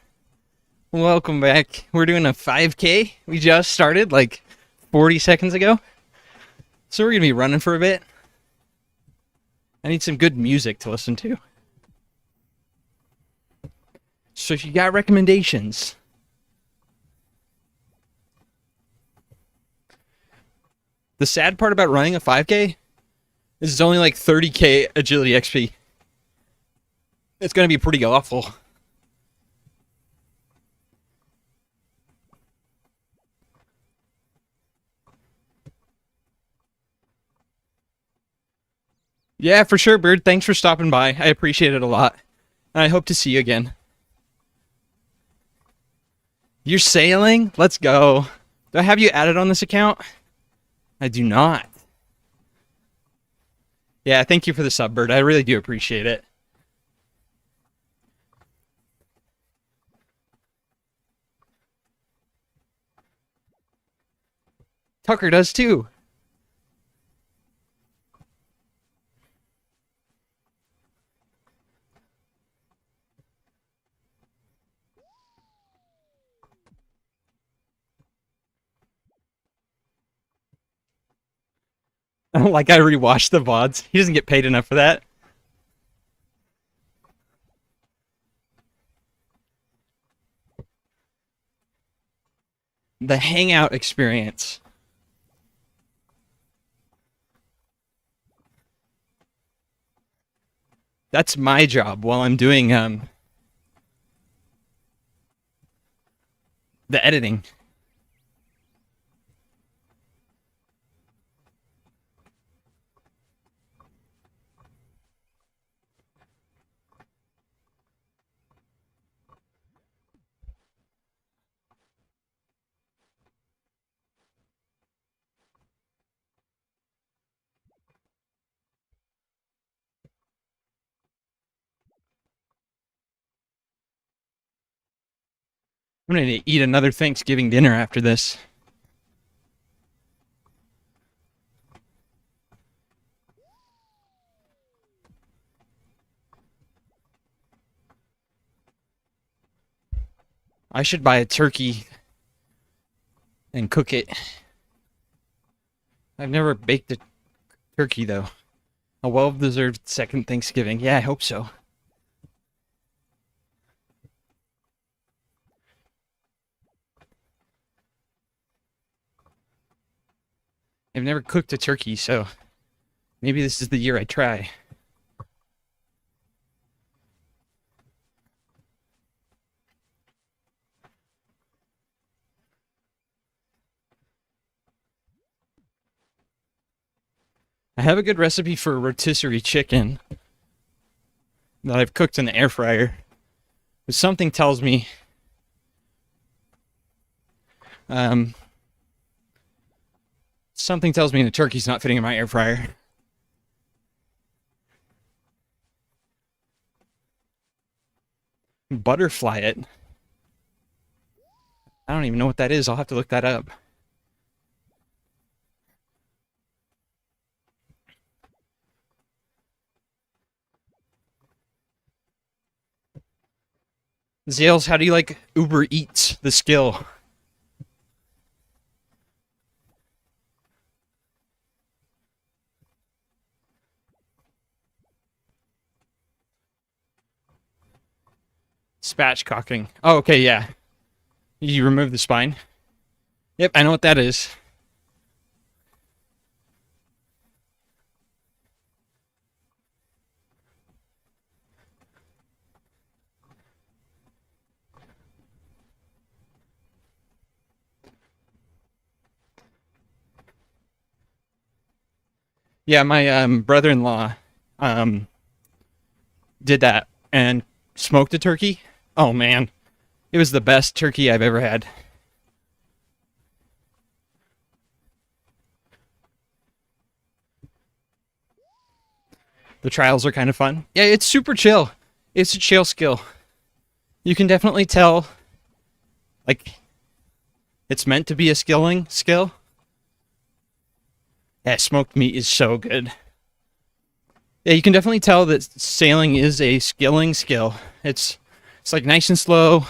Welcome back. We're doing a 5K. We just started like 40 seconds ago. So we're going to be running for a bit. I need some good music to listen to. So if you got recommendations. The sad part about running a 5K is it's only like 30k agility XP. It's going to be pretty awful. Yeah, for sure, Bird. Thanks for stopping by. I appreciate it a lot. And I hope to see you again. You're sailing? Let's go. Do I have you added on this account? I do not. Yeah, thank you for the sub, Bird. I really do appreciate it. Tucker does too. Like I rewatched the VODs. He doesn't get paid enough for that. The hangout experience. That's my job while I'm doing the editing. I'm going to eat another Thanksgiving dinner after this. I should buy a turkey and cook it. I've never baked a turkey, though. A well-deserved second Thanksgiving. Yeah, I hope so. I've never cooked a turkey, so maybe this is the year I try. I have a good recipe for rotisserie chicken that I've cooked in the air fryer. But something tells me the turkey's not fitting in my air fryer. Butterfly it. I don't even know what that is. I'll have to look that up. Zales, how do you like Uber Eats, the skill? Spatchcocking. Oh, okay, yeah. You remove the spine? Yep, I know what that is. Yeah, my brother-in-law did that and smoked a turkey. Oh man, it was the best turkey I've ever had. The trials are kind of fun. Yeah, it's super chill. It's a chill skill. You can definitely tell, like, it's meant to be a skill. Yeah, smoked meat is so good. Yeah, you can definitely tell that sailing is a skill. It's like nice and slow.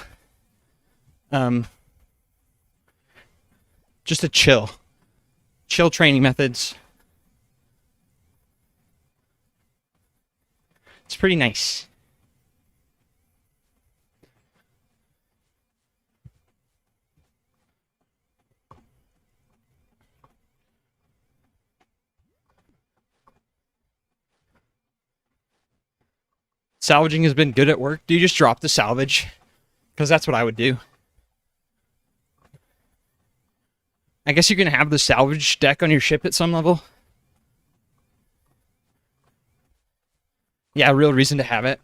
Just a chill training methods. It's pretty nice. Salvaging has been good at work. Do you just drop the salvage? Because that's what I would do. I guess you can have the salvage deck on your ship at some level. Yeah, real reason to have it.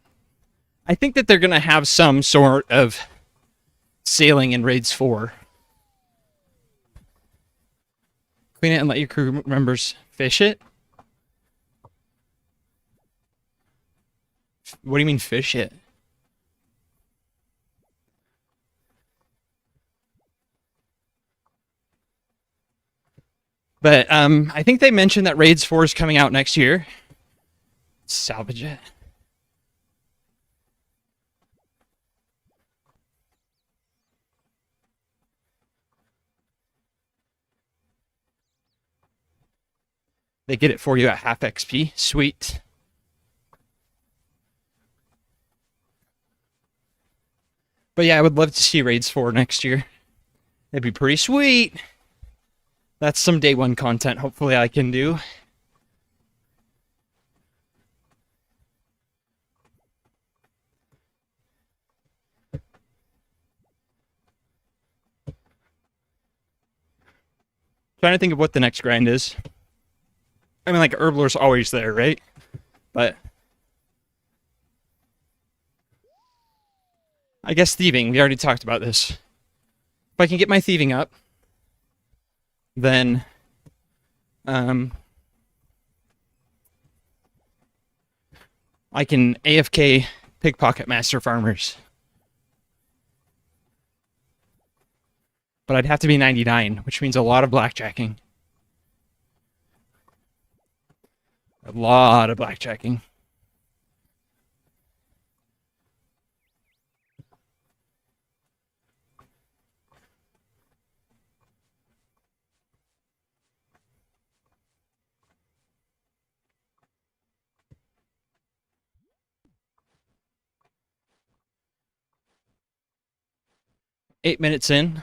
I think that they're going to have some sort of sailing in Raids 4. Clean it and let your crew members fish it? What do you mean fish it? But I think they mentioned that Raids 4 is coming out next year. Salvage it. They get it for you at half XP. Sweet. But yeah, I would love to see Raids 4 next year. It'd be pretty sweet. That's some day one content hopefully I can do. Trying to think of what the next grind is. I mean, like, Herbler's always there, right? But I guess thieving. We already talked about this. If I can get my thieving up, then I can AFK pickpocket master farmers. But I'd have to be 99, which means a lot of blackjacking. A lot of blackjacking. Eight minutes in.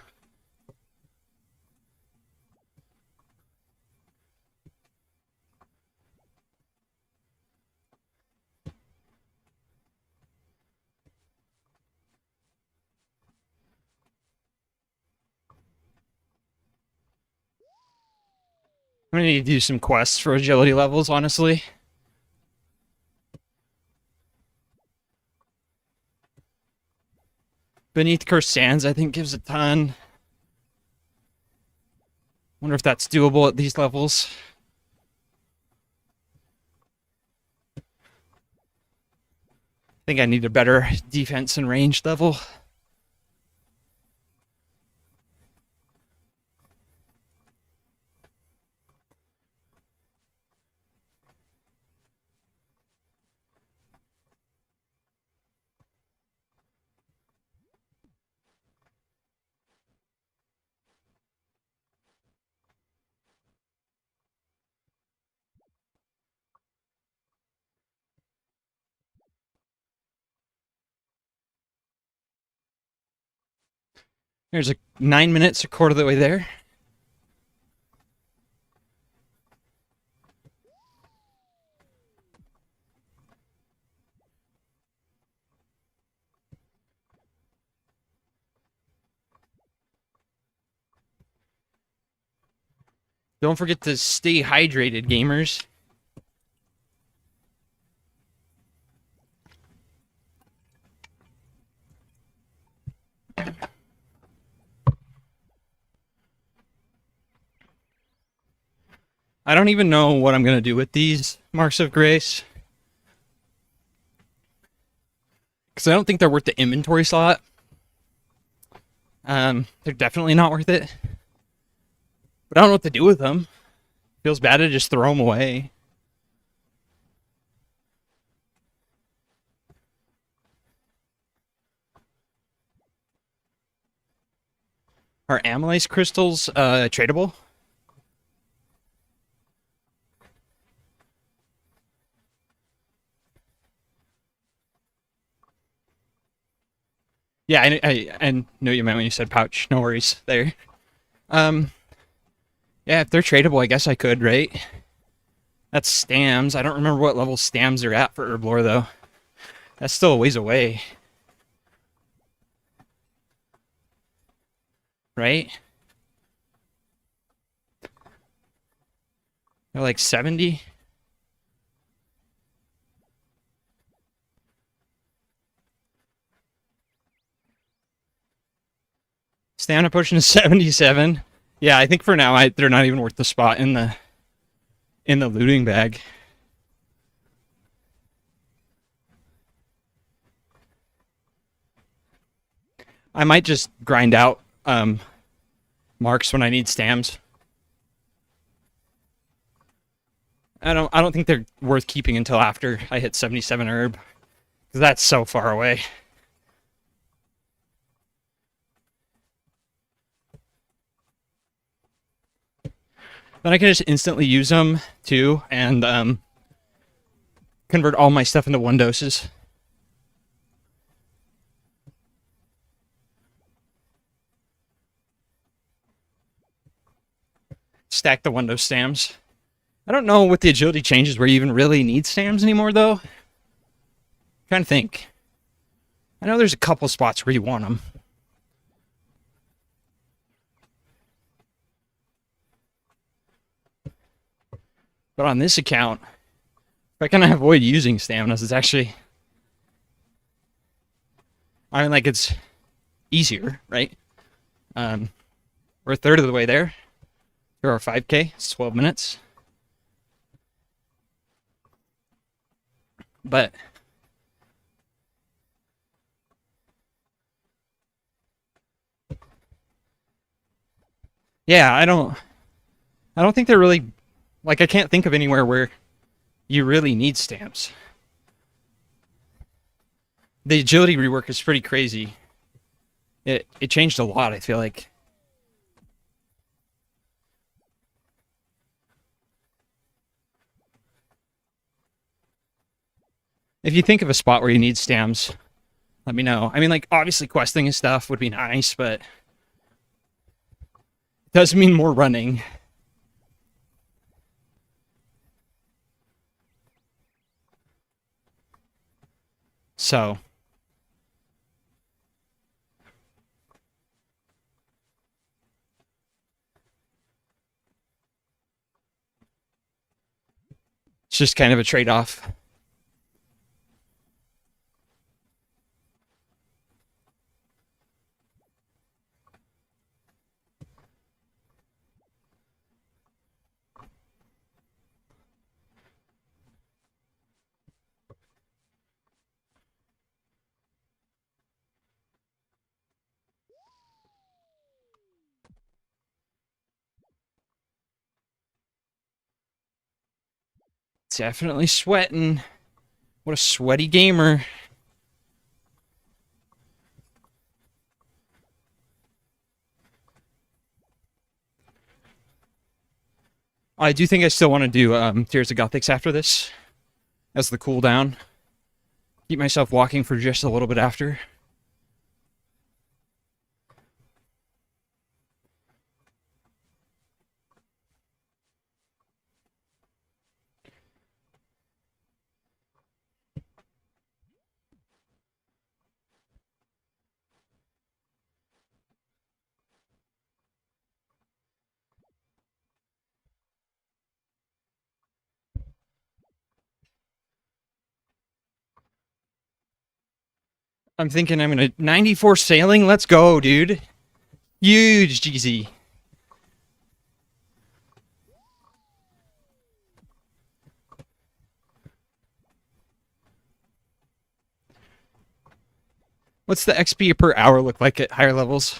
I'm gonna need to do some quests for agility levels, honestly. Beneath Cursed Sands, I think, gives a ton. Wonder if that's doable at these levels. I think I need a better defense and range level. There's a 9 minutes, a quarter of the way there. Don't forget to stay hydrated, gamers. I don't even know what I'm going to do with these Marks of Grace. Because I don't think they're worth the inventory slot. They're definitely not worth it. But I don't know what to do with them. Feels bad to just throw them away. Are amylase crystals tradable? Yeah, I know you meant when you said pouch. No worries there. Yeah, if they're tradable, I guess I could, right? That's Stams. I don't remember what level Stams are at for Herblore, though. That's still a ways away. Right? They're like 70. Stamina pushing to 77. Yeah, I think for now they're not even worth the spot in the looting bag. I might just grind out marks when I need stams. I don't think they're worth keeping until after I hit 77 herb, because that's so far away. Then I can just instantly use them too, and convert all my stuff into 1 doses. Stack the 1 dose stams. I don't know with the agility changes where you even really need stams anymore, though. I'm trying to think. I know there's a couple spots where you want them. But on this account, if I can avoid using staminas, it's actually... I mean, like, it's easier, right? We're a third of the way there. For our 5K, it's 12 minutes. But... Yeah, I don't think they're really like I can't think of anywhere where you really need stamps. The agility rework is pretty crazy. It changed a lot, I feel like. If you think of a spot where you need stamps, let me know. I mean, like, obviously questing and stuff would be nice, but it does mean more running. So, it's just kind of a trade off. Definitely sweating. What a sweaty gamer. I do think I still want to do Tears of Gothics after this as the cooldown. Keep myself walking for just a little bit after. I'm thinking I'm gonna 94 sailing. Let's go, dude. Huge GZ. What's the XP per hour look like at higher levels?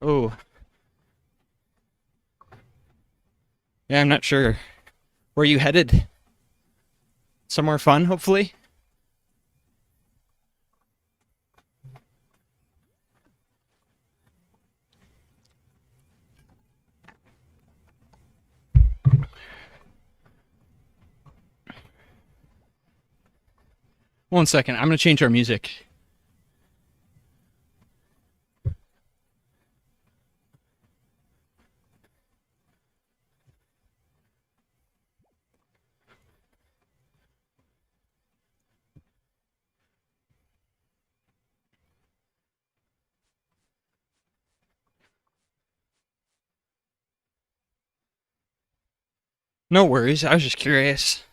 Oh, yeah, I'm not sure. Where are you headed? Somewhere fun, hopefully? One second, I'm gonna change our music. No worries, I was just curious.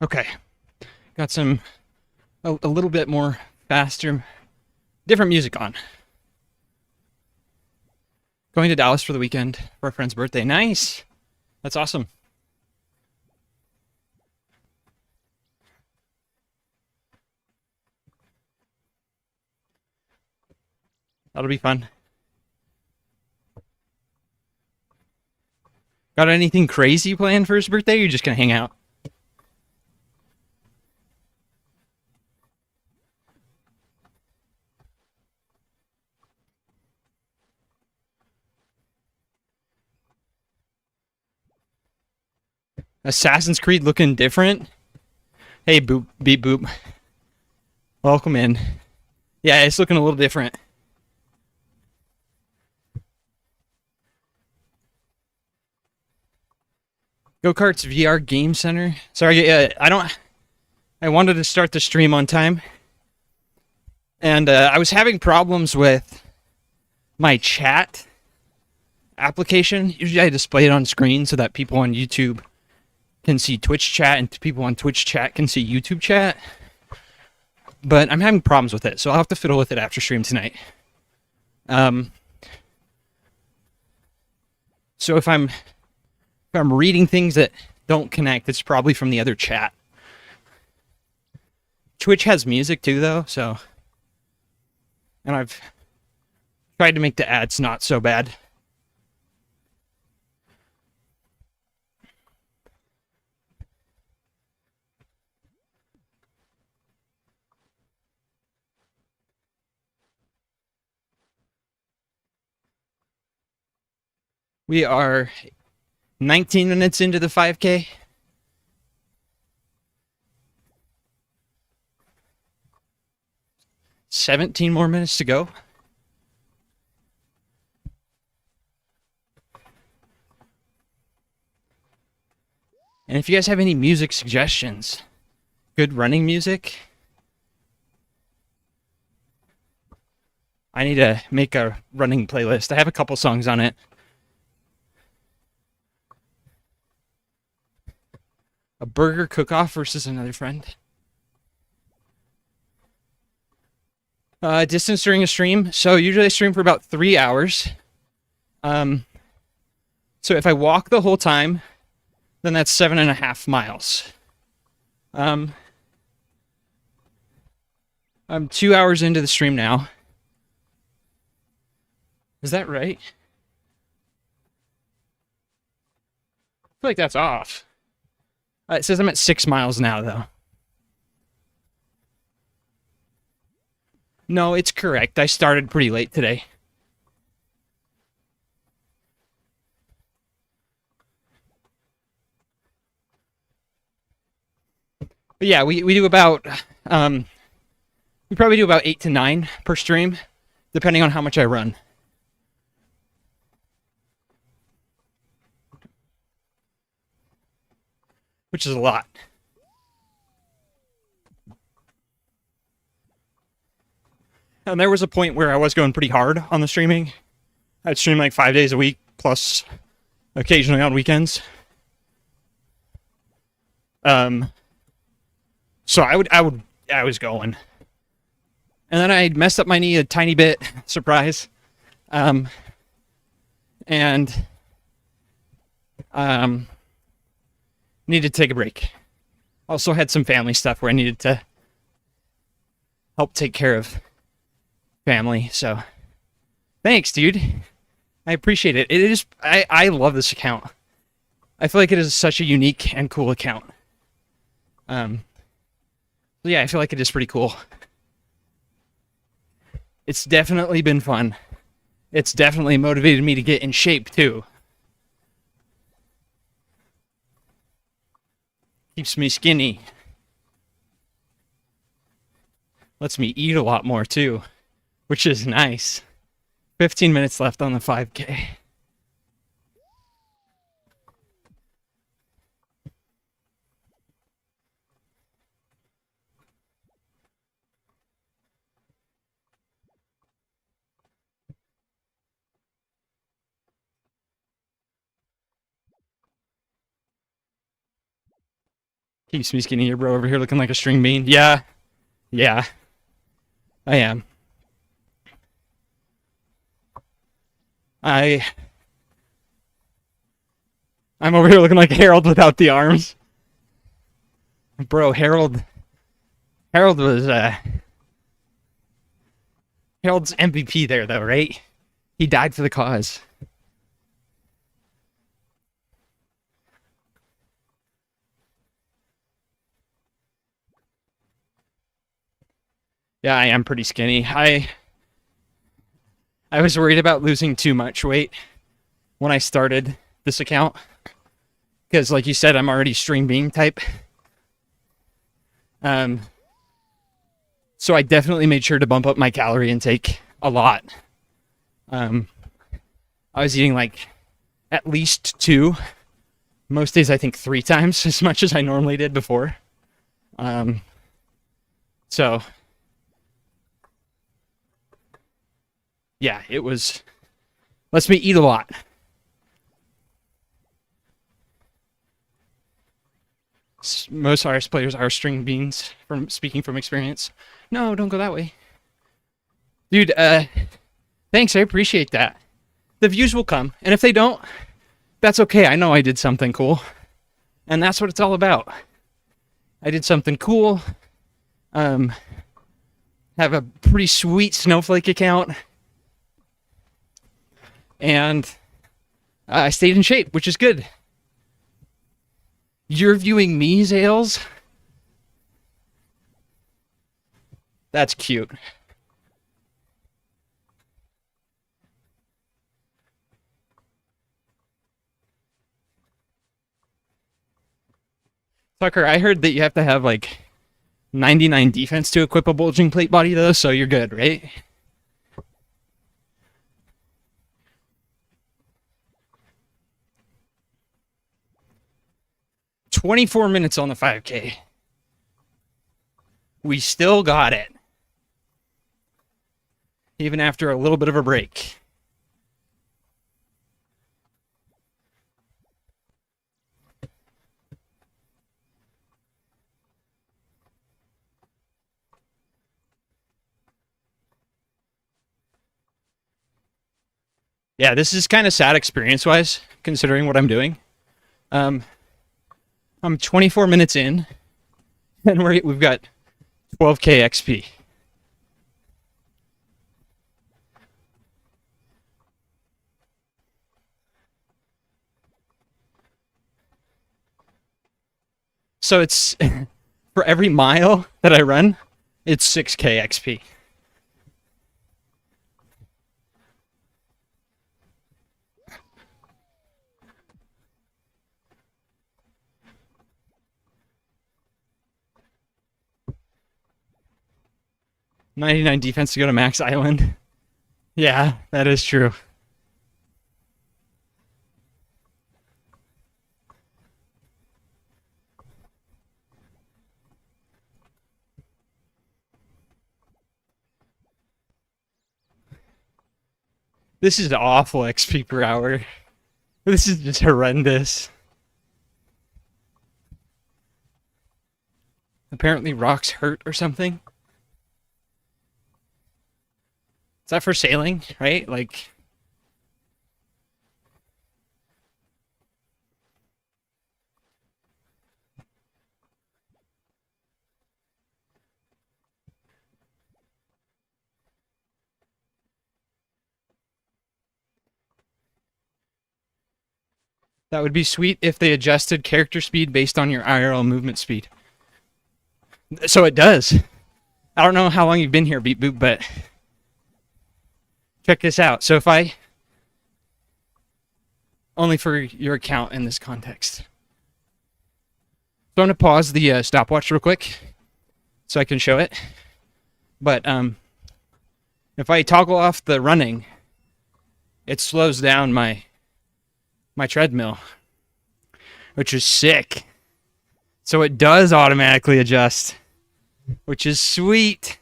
Okay, got a little bit more faster, different music on. Going to Dallas for the weekend for a friend's birthday. Nice. That's awesome. That'll be fun. Got anything crazy planned for his birthday? Or you're just gonna hang out? Assassin's Creed looking different. Hey, boop, beep, boop. Welcome in. Yeah, it's looking a little different. Go Karts VR Game Center. Sorry, I don't. I wanted to start the stream on time, And I was having problems with my chat application. Usually I display it on screen so that people on YouTube can see Twitch chat and people on Twitch chat can see YouTube chat. But I'm having problems with it, so I'll have to fiddle with it after stream tonight. So if I'm reading things that don't connect, it's probably from the other chat. Twitch has music too, though, so... And I've tried to make the ads not so bad. We are 19 minutes into the 5K. $17 more minutes to go. And if you guys have any music suggestions, good running music, I need to make a running playlist. I have a couple songs on it. A burger cook-off versus another friend. Distance during a stream. So usually I stream for about 3 hours. So if I walk the whole time, then that's 7.5 miles. I'm 2 hours into the stream now. Is that right? I feel like that's off. It says I'm at 6 miles now, though. No, it's correct. I started pretty late today. But yeah, we do about... we probably do about 8 to 9 per stream, depending on how much I run. Which is a lot. And there was a point where I was going pretty hard on the streaming. I'd stream like 5 days a week, plus occasionally on weekends. So I was going. And then I messed up my knee a tiny bit, surprise. Needed to take a break. Also had some family stuff where I needed to help take care of family. So thanks, dude. I appreciate it. It is I love this account. I feel like it is such a unique and cool account. Yeah, I feel like it is pretty cool. It's definitely been fun. It's definitely motivated me to get in shape too. Keeps me skinny. Lets me eat a lot more too, which is nice. 15 minutes left on the 5K. Keeps me skinny here, bro. Over here looking like a string bean. Yeah. Yeah. I am. I'm over here looking like Harold without the arms. Bro, Harold was Harold's MVP there though, right? He died for the cause. Yeah, I am pretty skinny. I was worried about losing too much weight when I started this account. Because like you said, I'm already string bean type. So I definitely made sure to bump up my calorie intake a lot. I was eating like at least 2. Most days I think 3 times as much as I normally did before. So Yeah, it was. Lets me eat a lot. Most RS players are string beans, from speaking from experience. No, don't go that way. Dude, thanks, I appreciate that. The views will come, and if they don't, that's okay. I know I did something cool, and that's what it's all about. I did something cool. Have a pretty sweet Snowflake account, and I stayed in shape, which is good. You're viewing me, Zales? That's cute. Tucker, I heard that you have to have like 99 defense to equip a bulging plate body, though, so you're good, right? "24 minutes on the 5K. We still got it. Even after a little bit of a break. Yeah, this is kind of sad experience-wise, considering what I'm doing. I'm 24 minutes in, and we've got 12K XP. So it's for every mile that I run, it's 6K XP. "99 defense to go to max island." Yeah, that is true. This is awful XP per hour. This is just horrendous. Apparently rocks hurt or something. Is that for sailing, right? Like, that would be sweet if they adjusted character speed based on your IRL movement speed. So it does. I don't know how long you've been here, Beat Boop, but check this out. So if I, only for your account in this context. So I'm going to pause the stopwatch real quick so I can show it. But if I toggle off the running, it slows down my treadmill, which is sick. So it does automatically adjust, which is sweet.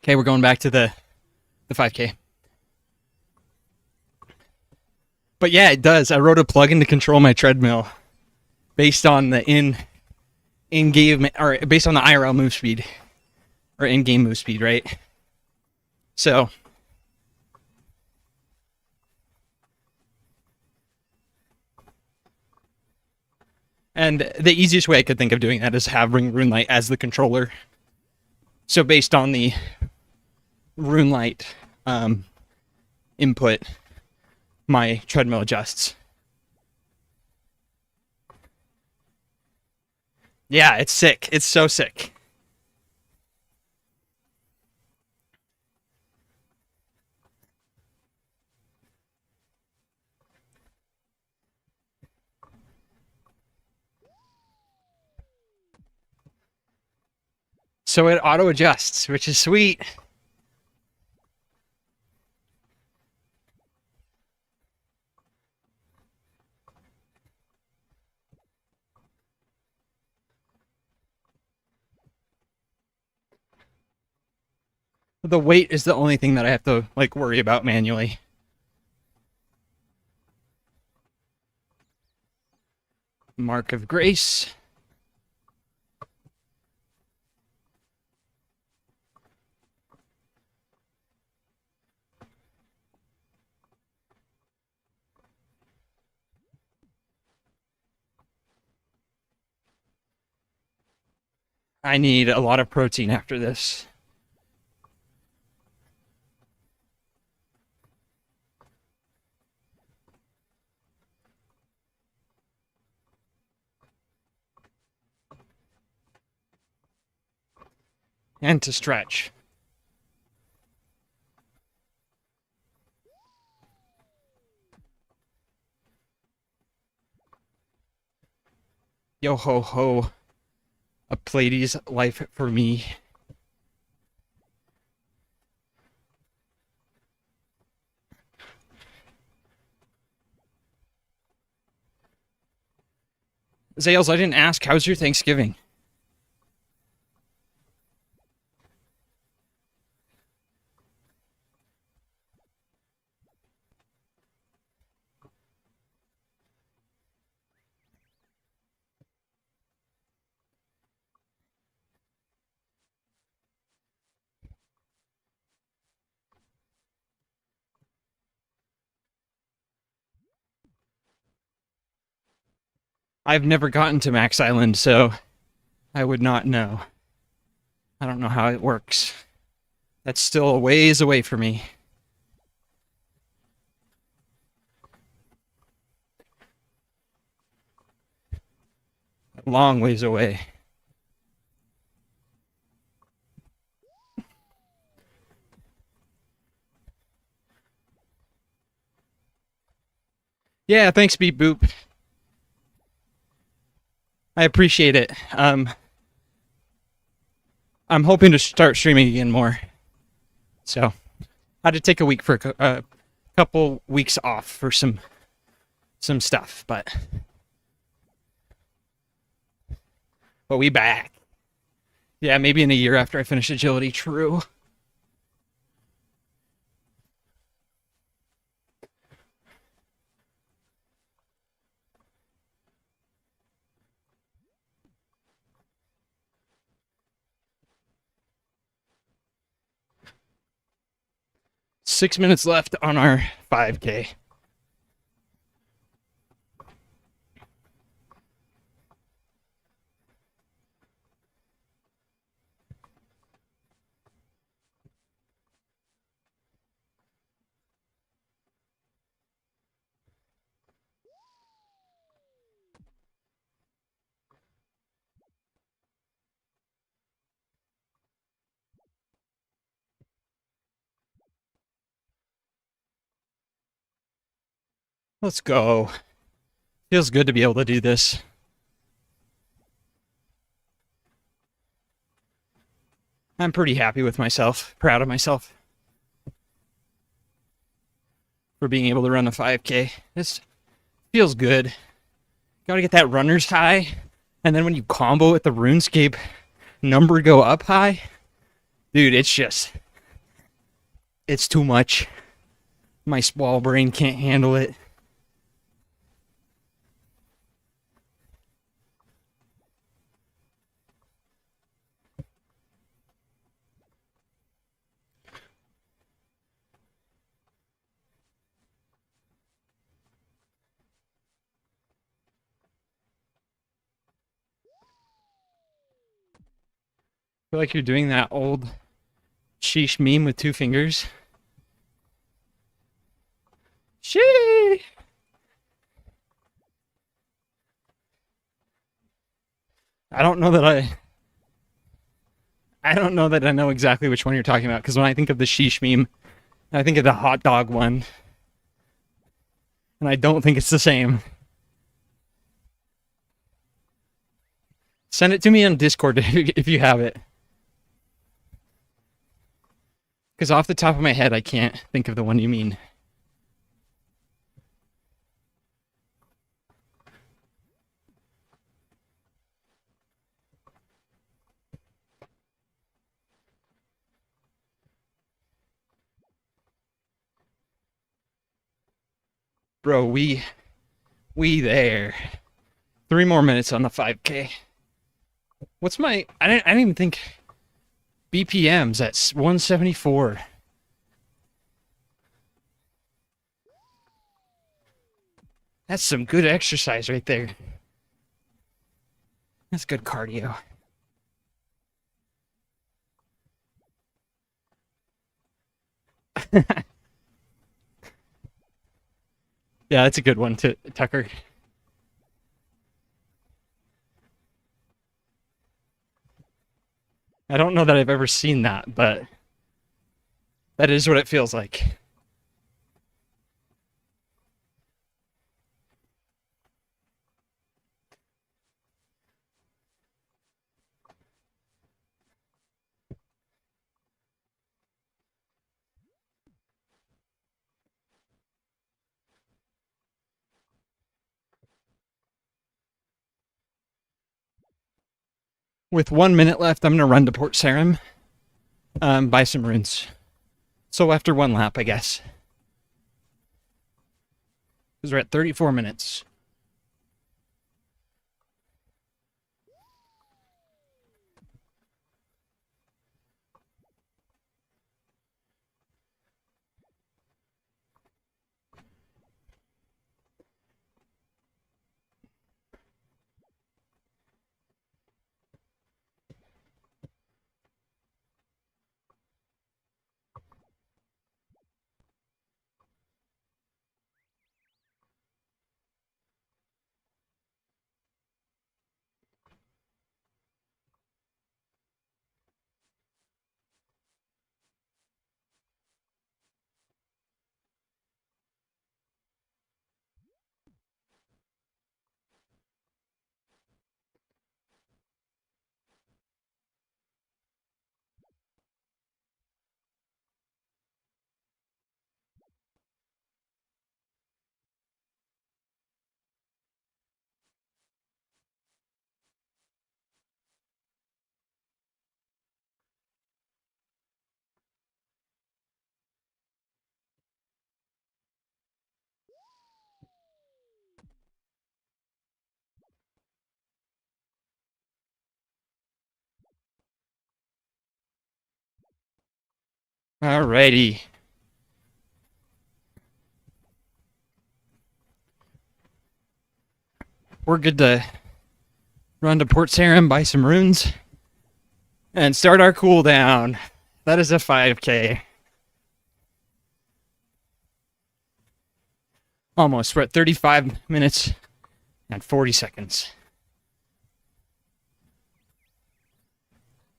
Okay, we're going back to the 5K. But yeah, it does. I wrote a plugin to control my treadmill based on the in-game, or based on the IRL move speed, or in-game move speed, right? So and the easiest way I could think of doing that is having RuneLite as the controller. So based on the RuneLite input, my treadmill adjusts. Yeah, it's sick. It's so sick. So it auto adjusts, which is sweet. The weight is the only thing that I have to like worry about manually. Mark of Grace. I need a lot of protein after this. And to stretch. Yo ho ho. A Pleiades life for me. Zales, I didn't ask, how's your Thanksgiving? I've never gotten to Max Island, so I would not know. I don't know how it works. That's still a ways away for me. A long ways away. Yeah, thanks, Beep Boop. I appreciate it. I'm hoping to start streaming again more. So, I had to take a week for a couple weeks off for some stuff, but we back. Yeah, maybe in a year after I finish agility. True. Six minutes left on our 5K. Let's go. Feels good to be able to do this. I'm pretty happy with myself, proud of myself for being able to run a 5K. This feels good. Gotta get that runner's high, and then when you combo with the RuneScape number go up high, dude, it's too much. My small brain can't handle it. I feel like you're doing that old sheesh meme with two fingers. Sheesh. I don't know that I don't know that I know exactly which one you're talking about, because when I think of the sheesh meme, I think of the hot dog one. And I don't think it's the same. Send it to me on Discord if you have it. Because off the top of my head, I can't think of the one you mean. Bro, we there. 3 more minutes on the 5K. What's my... I didn't even think... BPM's at 174. That's some good exercise right there. That's good cardio. Yeah, that's a good one, Tucker. I don't know that I've ever seen that, but that is what it feels like. With 1 minute left, I'm going to run to Port Sarim, buy some runes. So after one lap, I guess. Because we're at 34 minutes. Alrighty. We're good to run to Port Sarim, buy some runes, and start our cooldown. That is a 5K. Almost. We're at 35 minutes and 40 seconds.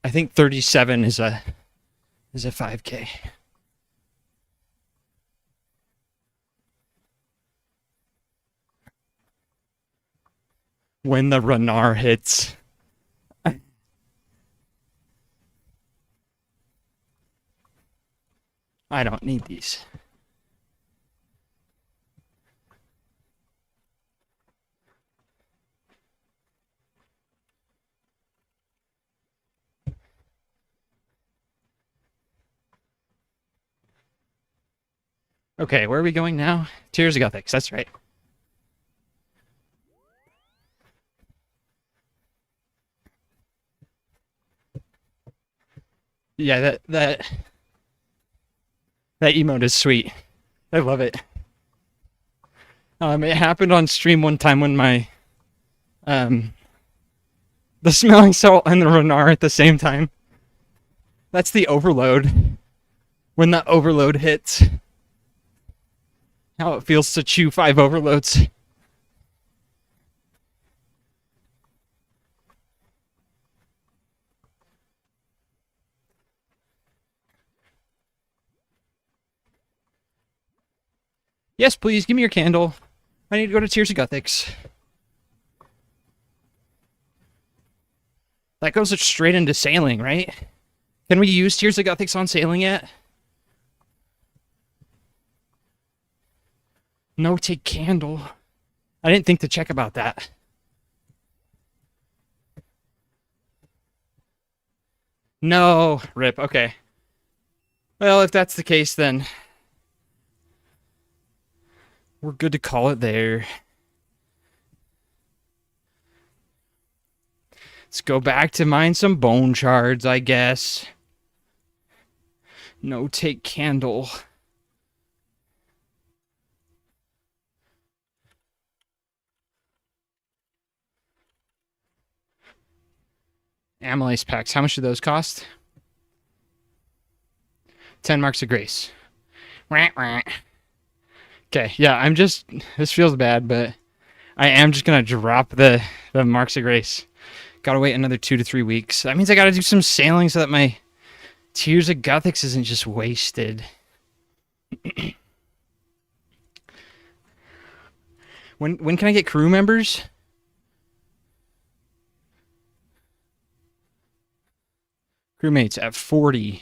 I think 37 is a 5K. When the Renar hits. I don't need these. Okay, where are we going now? Tears of Gothics, that's right. Yeah, that emote is sweet. I love it. It happened on stream one time when my the smelling salt and the Renar at the same time. That's the overload. When the overload hits. How it feels to chew 5 overloads. Yes, please, give me your candle. I need to go to Tears of Gothics. That goes straight into sailing, right? Can we use Tears of Gothics on sailing yet? No, take candle. I didn't think to check about that. No, rip, okay. Well, if that's the case, then We're good to call it there. Let's go back to mine some bone shards, I guess. No take candle. Amylase packs. How much do those cost? 10 marks of grace. Okay, yeah, I'm just... This feels bad, but I am just going to drop the marks of grace. Gotta wait another 2 to 3 weeks. That means I gotta do some sailing so that my Tears of Guthix isn't just wasted. When can I get crew members? Crewmates at 40. You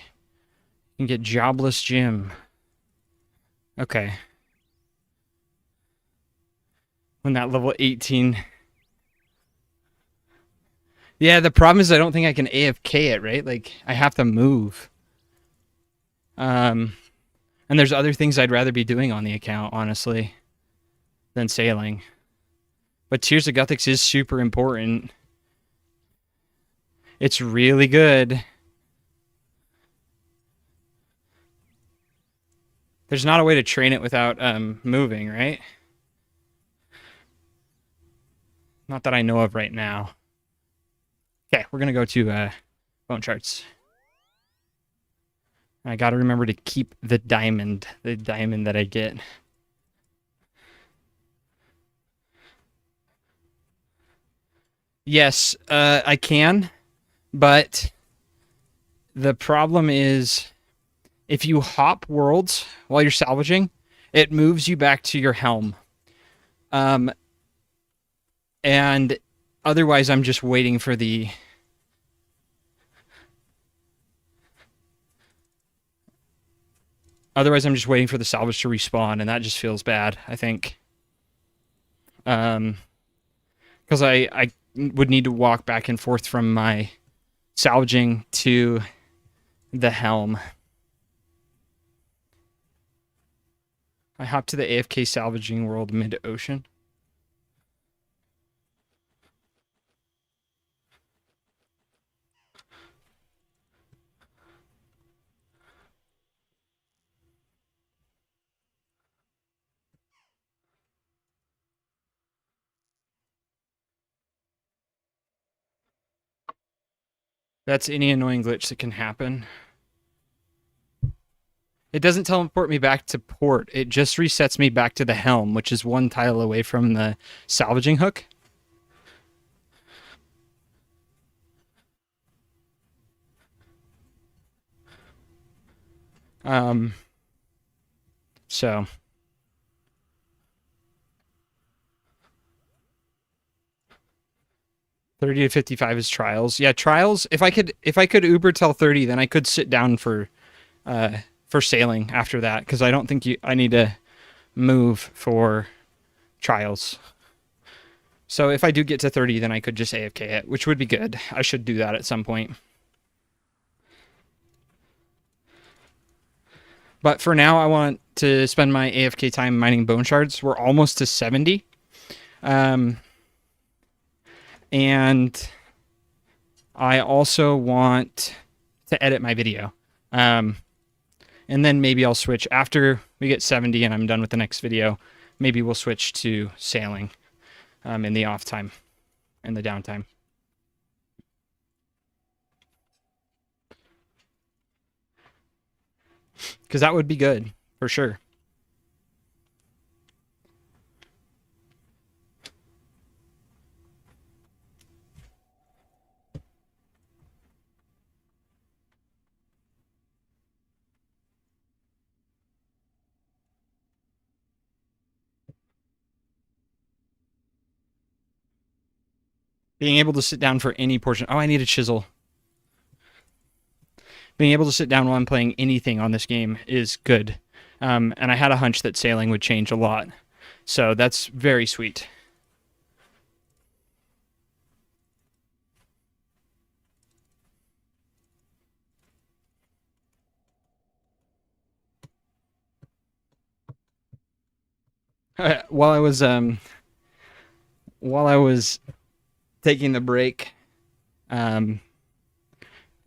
can get Jobless Jim. Okay. When that level 18. Yeah, the problem is I don't think I can AFK it, right? Like, I have to move. And there's other things I'd rather be doing on the account, honestly, than sailing. But Tears of Guthix is super important. It's really good. There's not a way to train it without moving, right? Not that I know of right now. Okay, we're gonna go to bone charts. I gotta remember to keep the diamond that I get. Yes, I can, but the problem is if you hop worlds while you're salvaging, it moves you back to your helm. And otherwise I'm just waiting for the... Otherwise I'm just waiting for the salvage to respawn, and that just feels bad, I think. Because I would need to walk back and forth from my salvaging to the helm. I hop to the AFK salvaging world mid-ocean. That's any annoying glitch that can happen. It doesn't teleport me back to port. It just resets me back to the helm, which is one tile away from the salvaging hook. So 30 to 55 is trials. Yeah, trials. If I could Uber till 30, then I could sit down for sailing after that, because I don't think I need to move for trials. So if I do get to 30, then I could just AFK it, which would be good. I should do that at some point. But for now, I want to spend my AFK time mining bone shards. We're almost to 70. And I also want to edit my video. And then maybe I'll switch after we get 70 and I'm done with the next video. Maybe we'll switch to sailing in the off time, in the downtime. Because that would be good, for sure. Being able to sit down for any portion. Oh, I need a chisel. Being able to sit down while I'm playing anything on this game is good. And I had a hunch that sailing would change a lot. So that's very sweet. while I was taking the break, um,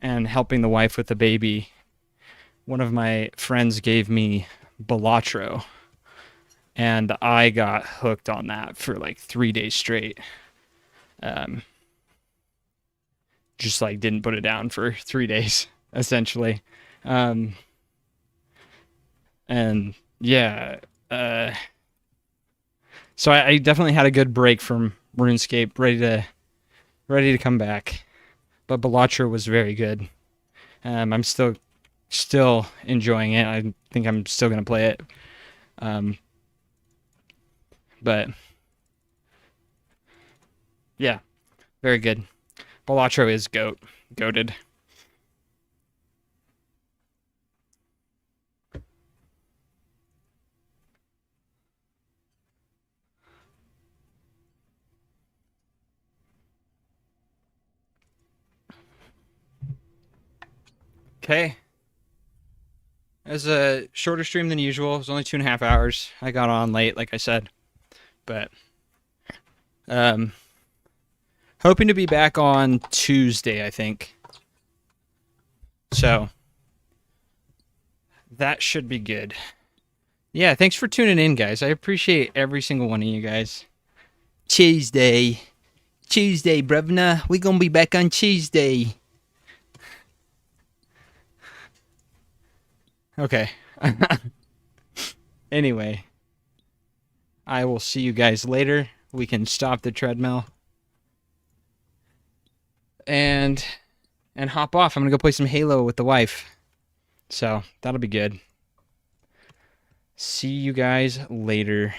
and helping the wife with the baby, one of my friends gave me Balatro, and I got hooked on that for like 3 days straight. Um, just like didn't put it down for 3 days, essentially. Um, and yeah, uh, so I definitely had a good break from RuneScape, ready to come back. But Balatro was very good. I'm still enjoying it. I think I'm still gonna play it. Um, but yeah, very good. Balatro is goated. Okay. It was a shorter stream than usual. It was only 2.5 hours. I got on late, like I said, but um, hoping to be back on Tuesday, I think. So that should be good. Yeah, thanks for tuning in, guys. I appreciate every single one of you guys. Tuesday, brevna. We gonna be back on Tuesday. Okay. Anyway, I will see you guys later. We can stop the treadmill and hop off. I'm gonna go play some Halo with the wife. So that'll be good. See you guys later.